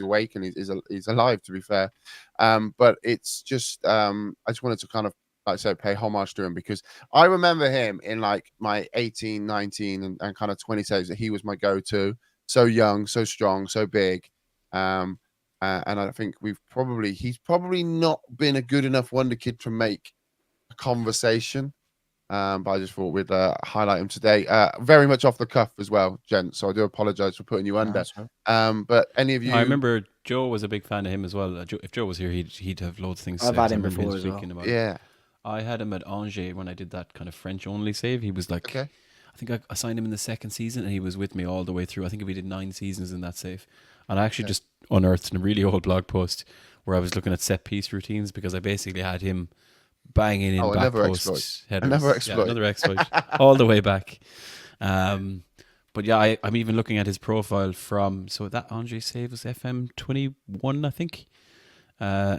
awake and he's alive, to be fair. But it's just I just wanted to kind of, like I said, pay homage to him, because I remember him in like my 18, 19 and kind of 20 days that he was my go-to. So young, so strong, so big. And I think he's probably not been a good enough wonder kid to make a conversation. But I just thought we'd highlight him today. Very much off the cuff as well, gents. So I do apologize for putting you under. Right. But any of you, I remember Joe was a big fan of him as well. If Joe was here, he'd have loads of things. I've had him before as well. Yeah, I had him at Angers when I did that kind of French only save. He was like, okay. I think I signed him in the second season, and he was with me all the way through. I think we did 9 seasons in that save. And I actually just unearthed a really old blog post where I was looking at set piece routines, because I basically had him banging in back post headers. Another exploit. Yeah, another exploit. All the way back. But yeah, I'm even looking at his profile from, so that Angers save was FM 21, I think.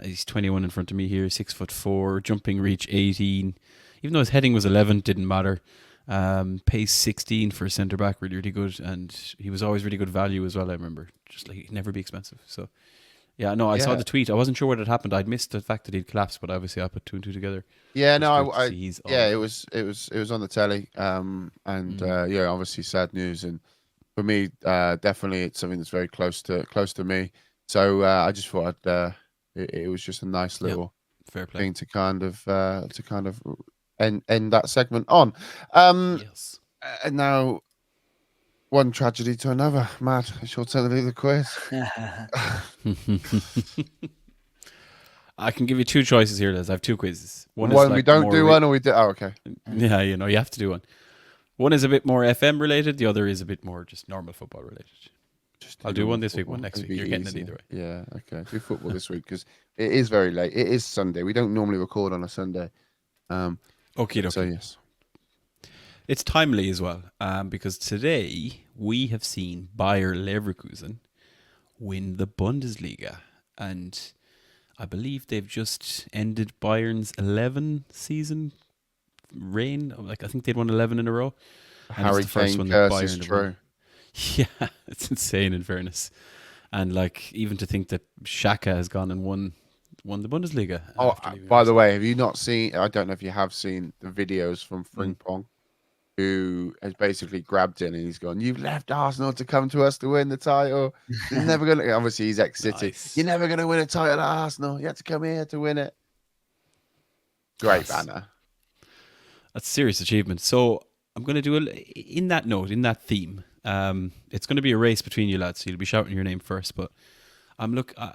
He's 21 in front of me here, 6'4", jumping reach 18. Even though his heading was 11, didn't matter. Pace 16 for a centre back, really, really good, and he was always really good value as well. I remember, just like he'd never be expensive. So, yeah, no, I saw the tweet. I wasn't sure what had happened. I'd missed the fact that he'd collapsed, but obviously I put 2 and 2 together. Yeah, no, it was on the telly, and obviously sad news, and for me, definitely it's something that's very close to me. So I just thought it was just a nice little fair play thing to kind of end that segment on. Yes. And now, one tragedy to another. Matt, it's your turn to do the quiz. I can give you 2 choices here, Les. I have 2 quizzes. One we don't do one, or we do. Oh, okay. Yeah, you have to do one. One is a bit more FM related. The other is a bit more just normal football related. I'll do one this week, one next week. You're getting it either way. Yeah, okay. Do football this week, because it is very late. It is Sunday. We don't normally record on a Sunday. Okay. So yes, it's timely as well, because today we have seen Bayer Leverkusen win the Bundesliga, and I believe they've just ended Bayern's 11 season reign. Like, I think they'd won 11 in a row. Harry Kane curse is true. Yeah, it's insane in fairness, and like even to think that Xhaka has gone and won the Bundesliga. Oh, by the way, have you not seen? I don't know if you have seen the videos from Frimpong, who has basically grabbed in and he's gone, "You've left Arsenal to come to us to win the title. You're never going to." Obviously, he's ex-City. Nice. You're never going to win a title at Arsenal. You had to come here to win it. Great banner. That's a serious achievement. So I'm going to do in that theme. It's going to be a race between you lads, so you'll be shouting your name first. But I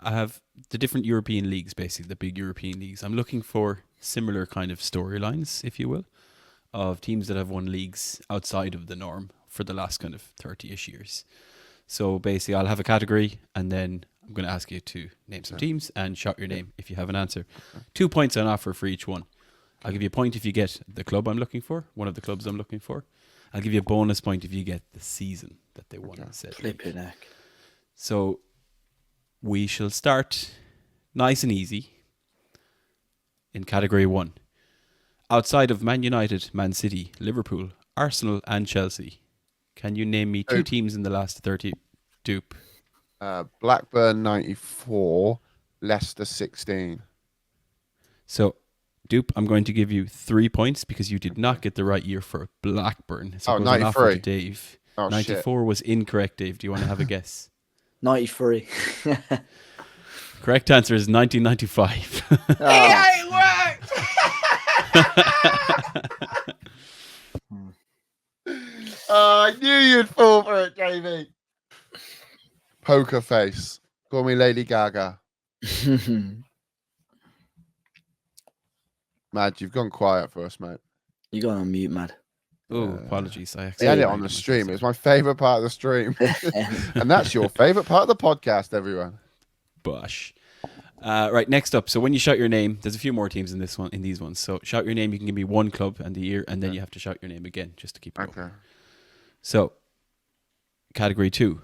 have the different European leagues, basically the big European leagues. I'm looking for similar kind of storylines, if you will, of teams that have won leagues outside of the norm for the last kind of 30-ish years. So basically, I'll have a category, and then I'm going to ask you to name some teams and shout your name if you have an answer. 2 points on offer for each one. I'll give you a point if you get the club I'm looking for, one of the clubs I'm looking for. I'll give you a bonus point if you get the season that they won. Flipping heck. So we shall start nice and easy in category 1. Outside of Man United, Man City, Liverpool, Arsenal and Chelsea, can you name me 2 teams in the last 30? Doop. Blackburn 94, Leicester 16. So, Doop, I'm going to give you 3 points because you did not get the right year for Blackburn. So 93. Dave. Oh, 94 shit. Was incorrect, Dave. Do you want to have a guess? 93. Correct answer is 1995. Yeah, it worked! I knew you'd fall for it, Jamie. Poker face. Call me Lady Gaga. Mad, you've gone quiet for us, mate. You're going on mute, Mad. Oh, apologies. I had it accidentally on the muted stream. myself. It's my favorite part of the stream. And that's your favorite part of the podcast, everyone. Bosh. Right, next up. So when you shout your name, there's a few more teams in these ones. So shout your name. You can give me one club and the year, and then you have to shout your name again just to keep it up. Okay. So, category 2,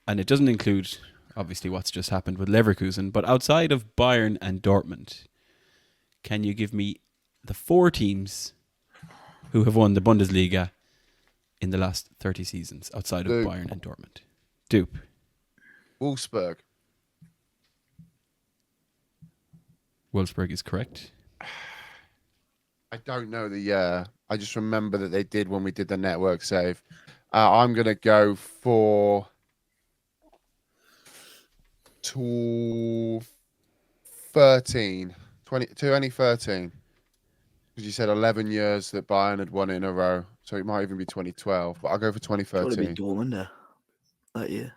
and it doesn't include obviously what's just happened with Leverkusen, but outside of Bayern and Dortmund, can you give me the 4 teams who have won the Bundesliga in the last 30 seasons outside of Doop. Bayern and Dortmund? Doop. Wolfsburg. Wolfsburg is correct. I don't know the year. I just remember that they did when we did the network save. I'm going to go for 2013. 2013. Because you said 11 years that Bayern had won it in a row. So it might even be 2012. But I'll go for Probably 2013. be Dortmund there that year.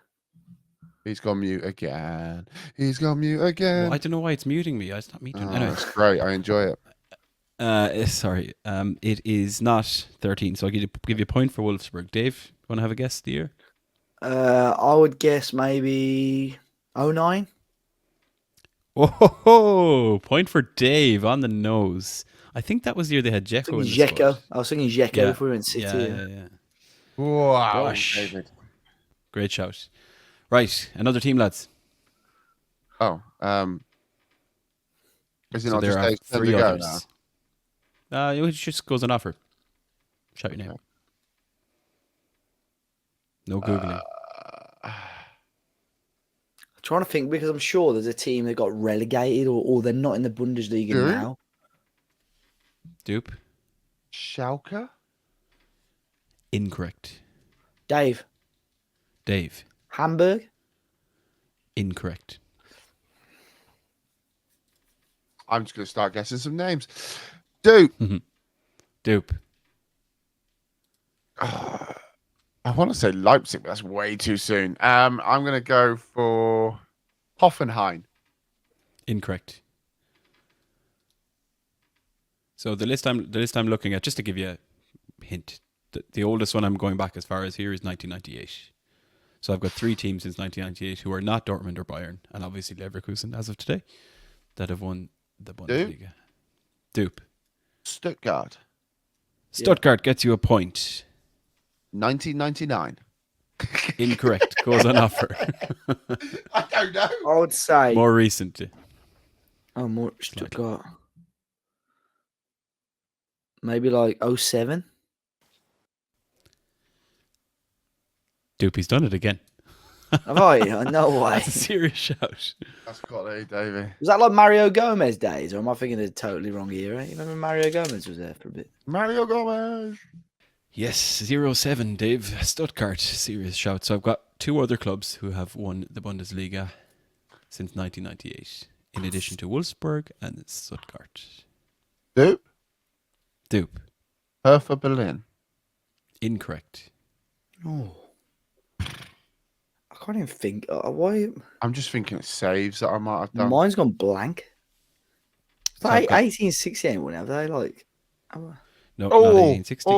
He's gone mute again. He's gone mute again. Well, I don't know why it's muting me. It's not muting. Anyway. That's great. I enjoy it. Sorry. It is not 13. So I'll give you a point for Wolfsburg. Dave, want to have a guess the year? I would guess maybe 09. Oh, point for Dave on the nose. I think that was the year they had Dzeko in the squad. I was thinking Dzeko Yeah. if we were in City. Yeah. Wow. Gosh. David. Great shout. Right, another team, lads. Oh. Is it So not there just are Dave's turn 3 to go others. It just goes on offer. Shout your name. No Googling. I'm trying to think because I'm sure there's a team that got relegated or they're not in the Bundesliga Who? now. Dupe. Schalke? Incorrect. Dave. Hamburg? Incorrect. I'm just going to start guessing some names. Dupe. Dupe. I want to say Leipzig, but that's way too soon. I'm going to go for Hoffenheim. Incorrect. So the list I'm looking at, just to give you a hint, the oldest one I'm going back as far as here is 1998. So I've got 3 teams since 1998 who are not Dortmund or Bayern, and obviously Leverkusen as of today, that have won the Bundesliga. Dupe. Stuttgart. Stuttgart gets you a point. 1999. Incorrect. Goes on offer. I don't know. I would say More recent. more Stuttgart. Maybe like 07. Doopy's done it again. Have I? No way. That's a serious shout. That's quality, Davey. Was that like Mario Gomez days, or am I thinking of a totally wrong era? You remember Mario Gomez was there for a bit? Mario Gomez. Yes, 07, Dave. Stuttgart, serious shout. So I've got 2 other clubs who have won the Bundesliga since 1998, in addition to Wolfsburg and Stuttgart. Dupe. Hertha Berlin. Incorrect. Oh. I can't even think. Why? I'm just thinking of saves that I might have done. Mine's gone blank. It's So like I've got- 1868, have they? Like, No, not 1860.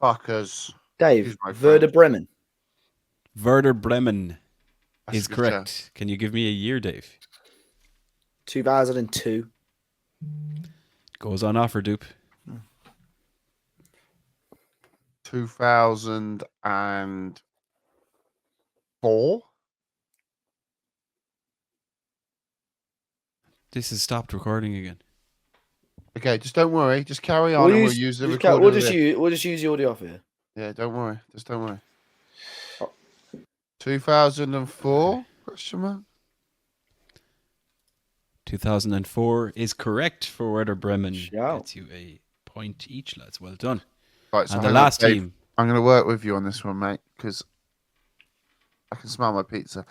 Fuckers. Dave, He's my Werder friend. Bremen. Werder Bremen That's is a good correct. shout. Can you give me a year, Dave? 2002. Goes on offer, Dupe. 2004. This has stopped recording again. Okay, just don't worry. Just carry on, and we'll use the recorder. We'll just use the audio off here. Yeah, don't worry. Just don't worry. 2004? Question mark. 2004 is correct for Werder Bremen. Shout. Gets you a point each, lads. Well done. Right, so And the hang on, last Dave. team. I'm going to work with you on this one, mate, because I can smell my pizza.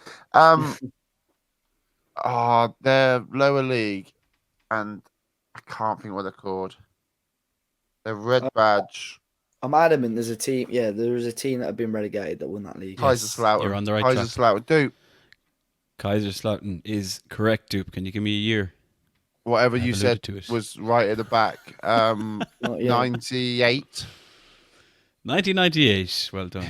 They're lower league, and I can't think what they're called. They're red badge. I'm adamant there's a team. Yeah, there is a team that have been relegated that won that league. Kaiserslautern. You're on the right track. Kaiserslautern. Dupe. Kaiserslautern is correct, Dupe. Can you give me a year? whatever I've you alluded said to it. was right at the back. Not yet. 98. 1998. Well done.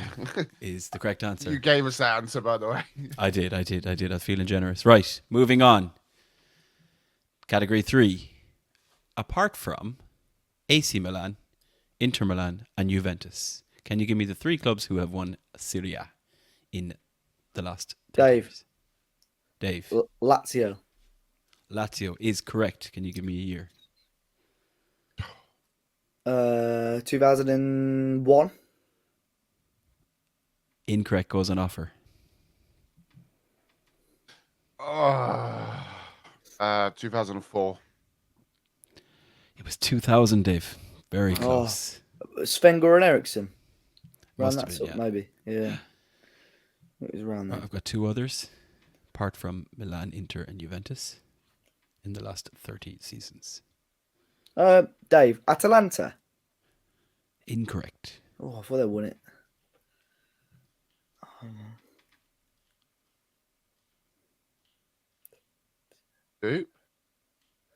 Is the correct answer. You gave us that answer, by the way. I did. I was feeling generous. Right. Moving on. Category 3. Apart from AC Milan, Inter Milan, and Juventus, can you give me the 3 clubs who have won Serie A in the last 30 years? Dave. Lazio. Lazio is correct. Can you give me a year? 2001. Incorrect. Goes on offer. 2004. It was 2000, Dave. Very close. Sven-Goran Eriksson. Around Must that have been, sort, maybe. Yeah. It was around that. I've got 2 others, apart from Milan, Inter, and Juventus, in the last 30 seasons. Dave, Atalanta. Incorrect. Oh, I thought they won it.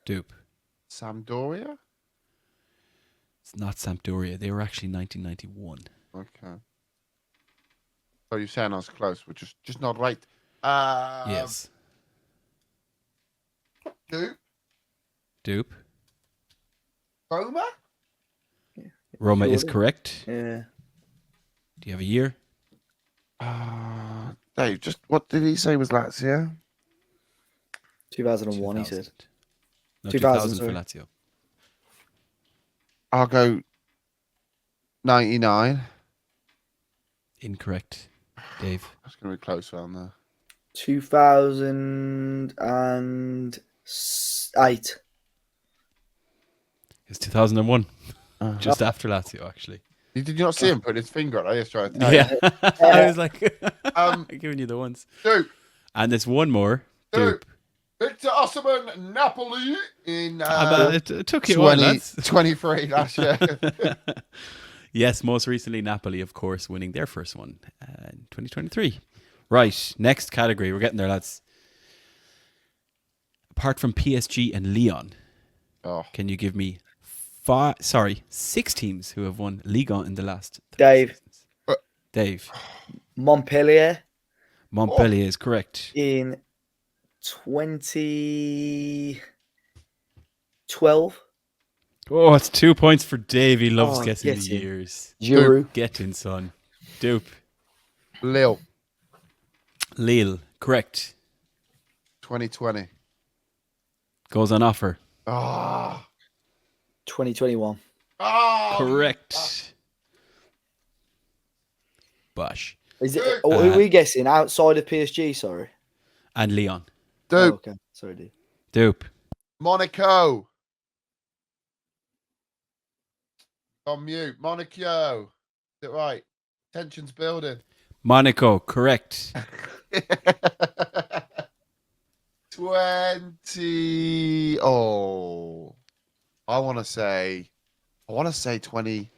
Doop. Sampdoria? It's not Sampdoria. They were actually 1991. Okay. So you're saying I was close, but just not right. Yes. Doop. Roma? Roma is Surely. correct. Yeah. Do you have a year? Dave, just what did he say was Lazio? 2001, he said. 2000. No, 2000, 2000 for sorry. Lazio. I'll go 99. Incorrect. Dave. That's going to be close around there. 2008. It's 2001. Just after Lazio, actually. Did you not see him put his finger on it? I was trying to tell Yeah. I was like, giving you the ones. Doop. And there's one more. Doop. Victor Osimhen, Napoli in It took you a while, lads. 23 last year. Yes, most recently Napoli, of course, winning their first one in 2023. Right, next category. We're getting there, lads. Apart from PSG and Lyon, can you give me 6 teams who have won Ligue 1 in the last 30 seasons? Dave. Montpellier. Montpellier is correct. In 2012. Oh, it's 2 points for Dave. He loves guessing the years. Giroud. Get in, son. Doop. Lille. Correct. 2020. Goes on offer. 2021. Correct. Bosh. Is it? Who are we guessing? Outside of PSG, sorry. And Lyon. Doop. Oh, okay. Sorry, dude. Doop. Monaco. On mute. Monaco. Is it right? Tension's building. Monaco. Correct. 20. Oh, I want to say 20.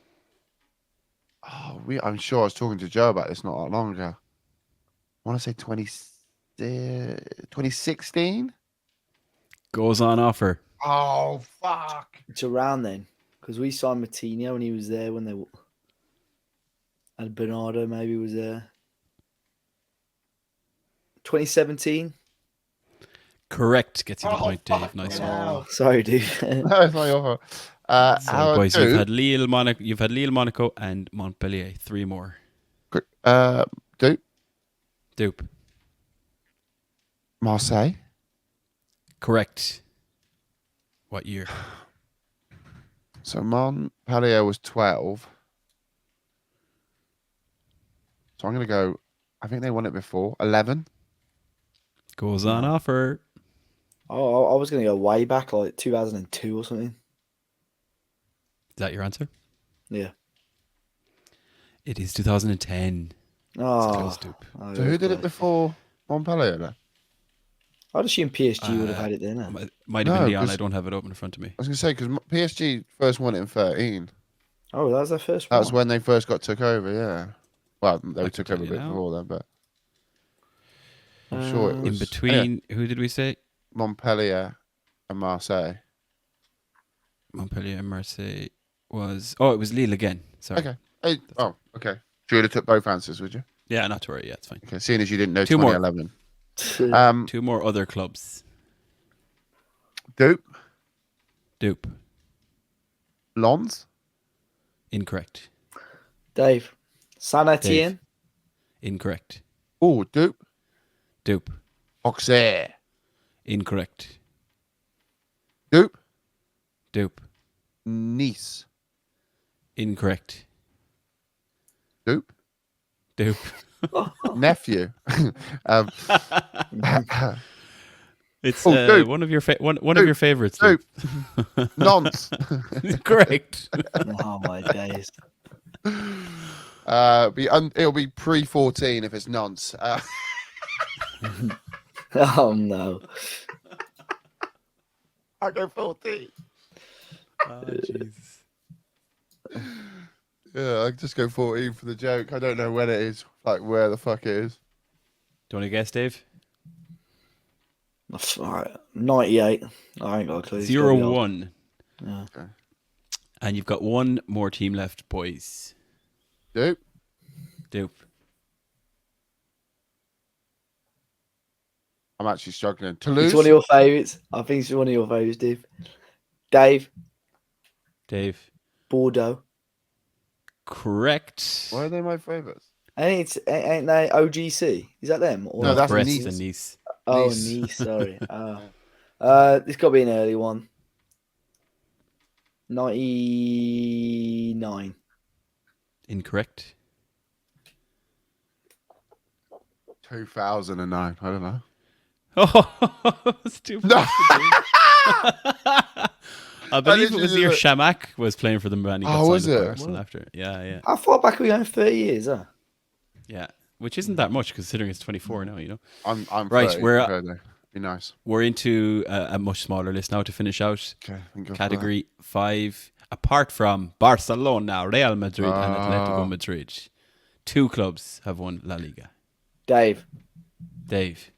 Oh, I'm sure I was talking to Joe about this not that long ago. I want to say 2016. Goes on offer. Oh, fuck. It's around then, because we signed Martinho when he was there when they and Bernardo maybe was there. 2017. Correct. Gets you the point, Dave. Nice one. Oh, sorry, dude. No, it's not your fault. So, boys, you've had Lille, Monaco, and Montpellier. 3 more. Doop. Marseille. Correct. What year? So Montpellier was 12. So I'm going to go, I think they won it before. 11. Goes on offer. Oh, I was going to go way back, like 2002 or something. Is that your answer? Yeah. It is 2010. Oh, Close, Doop. So who did it before Montpellier then? I'd assume PSG would have had it then. Might have been Lyon. I don't have it open in front of me. I was going to say, because PSG first won it in 13. Oh, that was their first one. That was when they first took over, yeah. Well, they took over a bit now. before then, but I'm sure it was. In between, who did we say? Montpellier and Marseille. Montpellier and Marseille was... Oh, it was Lille again. Sorry. Okay. Hey, okay. You would have took both answers, would you? Yeah, not to worry. Yeah, it's fine. Okay, seeing as you didn't know Two more. 2011. Two more other clubs. Doop. Lons. Incorrect. Dave. Saint Etienne. Incorrect. Oh, Doop. Auxerre. Incorrect. Doop. Nice. Incorrect. Doop. Nephew. It's Doop. one of your of your favorites. Doop. Nonce. Correct. Oh my days. It'll be pre-14 if it's nonce. Oh no. I go 14. Oh, Jesus. Yeah, I just go 14 for the joke. I don't know when it is, like where the fuck it is. Do you want to guess, Dave? All right. 98. I ain't got a clue. It's gotta be 0-1. Yeah. Okay. And you've got one more team left, boys. Doop. I'm actually struggling. Toulouse. It's one of your favourites. I think it's one of your favourites, Dave. Dave. Bordeaux. Correct. Why are they my favourites? Ain't they OGC? Is that them? Or No, that's Brest Nice. and Nice. Oh, Nice. Nice. Sorry. It's got to be an early one. 99. Incorrect. 2009. I don't know. Oh, it's too No. I believe it was the year literally- Shamak was playing for them when he got Oh, was signed up by it? Arsenal after. Yeah. How far back are we going? 30 years, huh? Yeah. Which isn't that much considering it's 24 now, you know. I'm Right, 30, we're- okay, be nice. We're into a much smaller list now to finish out. Okay, I can go for Category 5. Apart from Barcelona, Real Madrid, and Atletico Oh. Madrid, 2 clubs have won La Liga. Dave. Dave.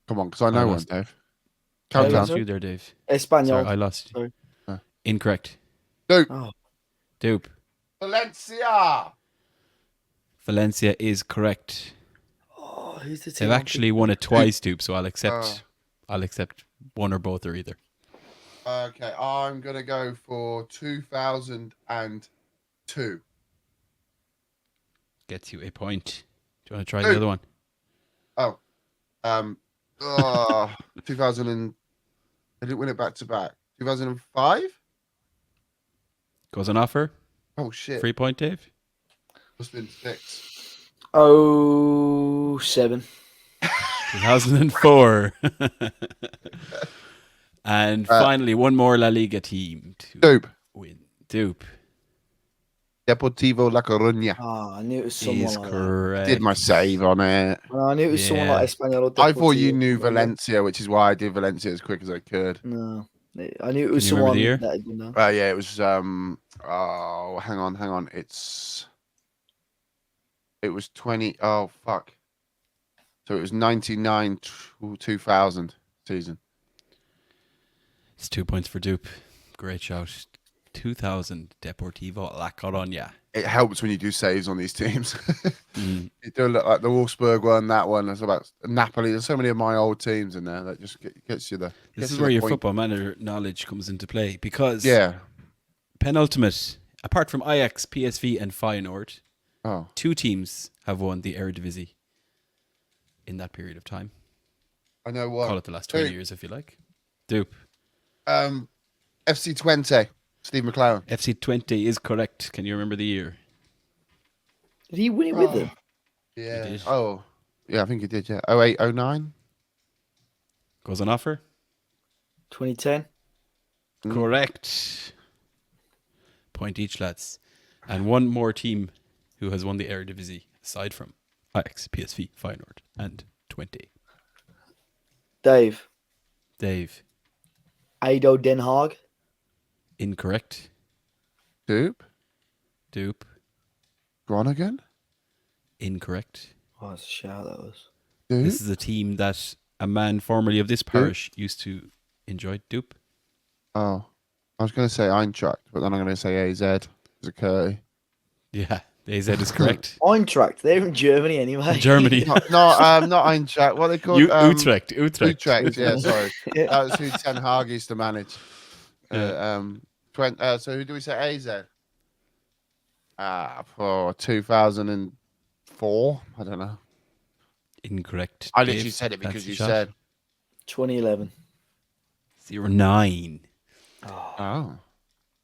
that. Come on, because I know one, lost. Dave. I Count lost down. you there, Dave. Espanol. Sorry, I lost you. Sorry. Incorrect. Doop. Oh, Doop. Valencia. Valencia is correct. who's the team? They've actually won it twice, Doop, so I'll accept one or both or either. Okay, I'm going to go for 2002. Gets you a point. Do you want to try the other one? 2000 and... I didn't win it back to back. 2005? Goes on offer. Oh, shit. 3 point, Dave. Must have been 6. 07. 2004. And finally, one more La Liga team to Doop. win. Doop Deportivo La Coruña. Oh, I knew it was someone is like correct. Did my save on it. that. I knew it was someone like Espanol or I thought you Deportivo. knew Valencia, which is why I did Valencia as quick as I could. No. I knew it was Can you remember someone the year? that I didn't know. Yeah, it was hang on. It was 20. Oh, fuck. So it was 99 to 2000 season. It's 2 points for Doop. Great shout. 2000 Deportivo La Coruña. It helps when you do saves on these teams. It do look like the Wolfsburg one, that one. There's about Napoli. There's so many of my old teams in there that just gets you the. This is where your football manager knowledge comes into play because penultimate, apart from Ajax, PSV, and Feyenoord, 2 teams have won the Eredivisie in that period of time. I know what. Call it the last 20 years if you like. Doop. FC Twente, Steve McClaren. FC 20 is correct. Can you remember the year? Did he win it with them? Yeah. He did. Oh, yeah, I think he did. Yeah. 08, 09. Goes on offer. 2010. Correct. Point each, lads. And one more team who has won the Eredivisie aside from Ajax, PSV, Feyenoord, and 20. Dave. ADO Den Haag. Incorrect. Doop. Doop. Groningen. Incorrect. Oh, that's a shout that was. This is a team that a man formerly of this parish used to enjoy. Doop. Oh, I was going to say Eintracht, but then I'm going to say AZ. It's a Curry. Yeah, the AZ is correct. Eintracht. They're in Germany anyway. Germany. Not Eintracht. What are they called? Utrecht. Utrecht. Yeah, sorry. That was who Ten Hag used to manage. So who do we say AZ? For 2004. I don't know. Incorrect. I Dave, literally said it because you shot. said 2011. 09. Oh.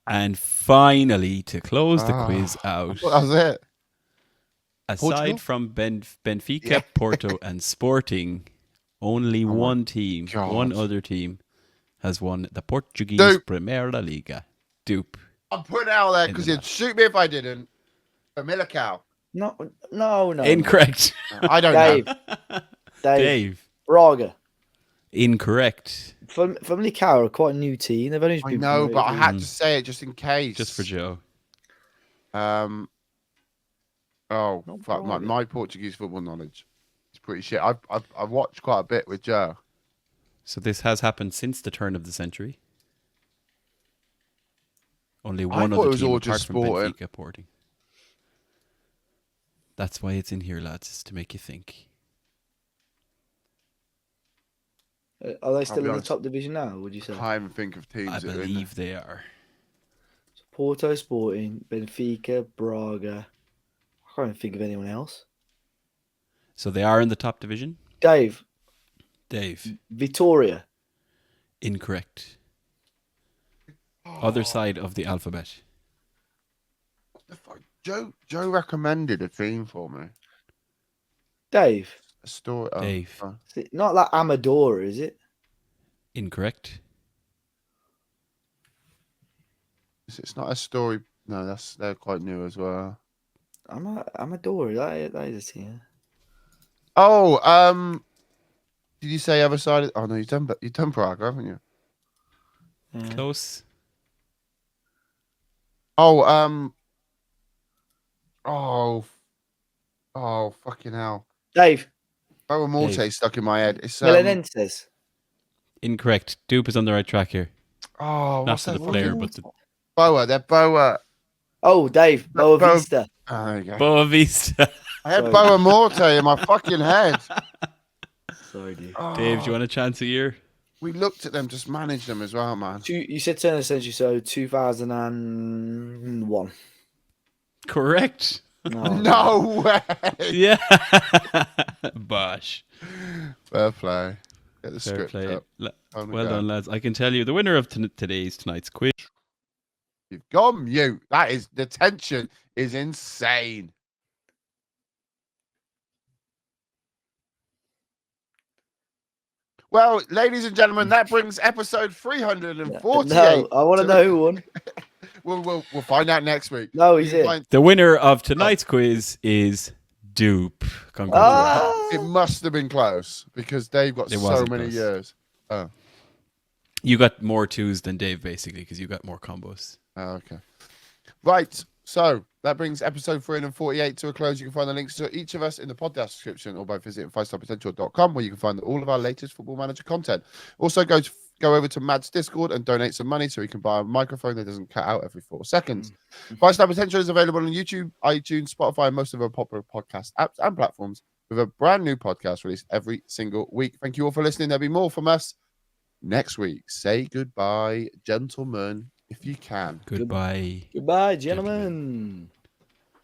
And finally, to close the quiz out, That was it. aside Portugal? from Benfica, Porto, and Sporting, only one team, one other team, has won the Portuguese Primeira Liga. Dupe. I'm putting it out there because you'd shoot me if I didn't. For Millicao. No. Incorrect. I don't know. Dave. Braga. Incorrect. From Licao, quite a new team. They've only I know, but I had to say it just in case. Just for Joe. Oh, fuck. My Portuguese football knowledge is pretty shit. I've watched quite a bit with Joe. So this has happened since the turn of the century. Only one other team apart from Benfica, Sporting. That's why it's in here, lads, is to make you think. Are they still in the top division now, would you say? I can't even think of teams. I believe they are. So Porto, Sporting, Benfica, Braga. I can't even think of anyone else. So they are in the top division? Dave. Vitoria. Incorrect. Other side of the alphabet. What the fuck? Joe recommended a team for me. Dave. A story. Dave. Not like Amadora, is it? Incorrect. It's not a story. No, they're quite new as well. Amadora, that is a team. Oh, did you say other side? Oh no, you've done Braga, haven't you? Yeah. Close. Oh, fucking hell. Dave. Boa Morte stuck in my head. It's Belenenses. Incorrect. Dupe is on the right track here. Oh, not for the player, but the Boa. They're Boa. Oh, Dave. Boa Vista. Oh, there you go. Boa Vista. I had Boa Morte in my fucking head. Sorry, dude. Dave, do you want a chance a year? We looked at them, just managed them as well, man. You said turn of the century, so 2001. Correct. No way. Yeah. Bosh. Fair play. Get the Fair script play. up. Well done, lads. I can tell you the winner of tonight's quiz. You've gone mute. The tension is insane. Well, ladies and gentlemen, that brings episode 348. No, I want to know who won. We'll find out next week. No, he's in. The winner of tonight's quiz is Dupe. Congratulations. It must have been close because Dave got so many years. Oh. You got more twos than Dave, basically, because you got more combos. Oh, okay. Right. So that brings episode 348 to a close. You can find the links to each of us in the podcast description or by visiting 5starpotential.com, where you can find all of our latest Football Manager content. Also, go over to Mad's Discord and donate some money so he can buy a microphone that doesn't cut out every 4 seconds. 5-Star Potential is available on YouTube, iTunes, Spotify, and most of our popular podcast apps and platforms, with a brand new podcast released every single week. Thank you all for listening. There'll be more from us next week. Say goodbye, gentlemen, if you can. Goodbye. Goodbye, gentlemen.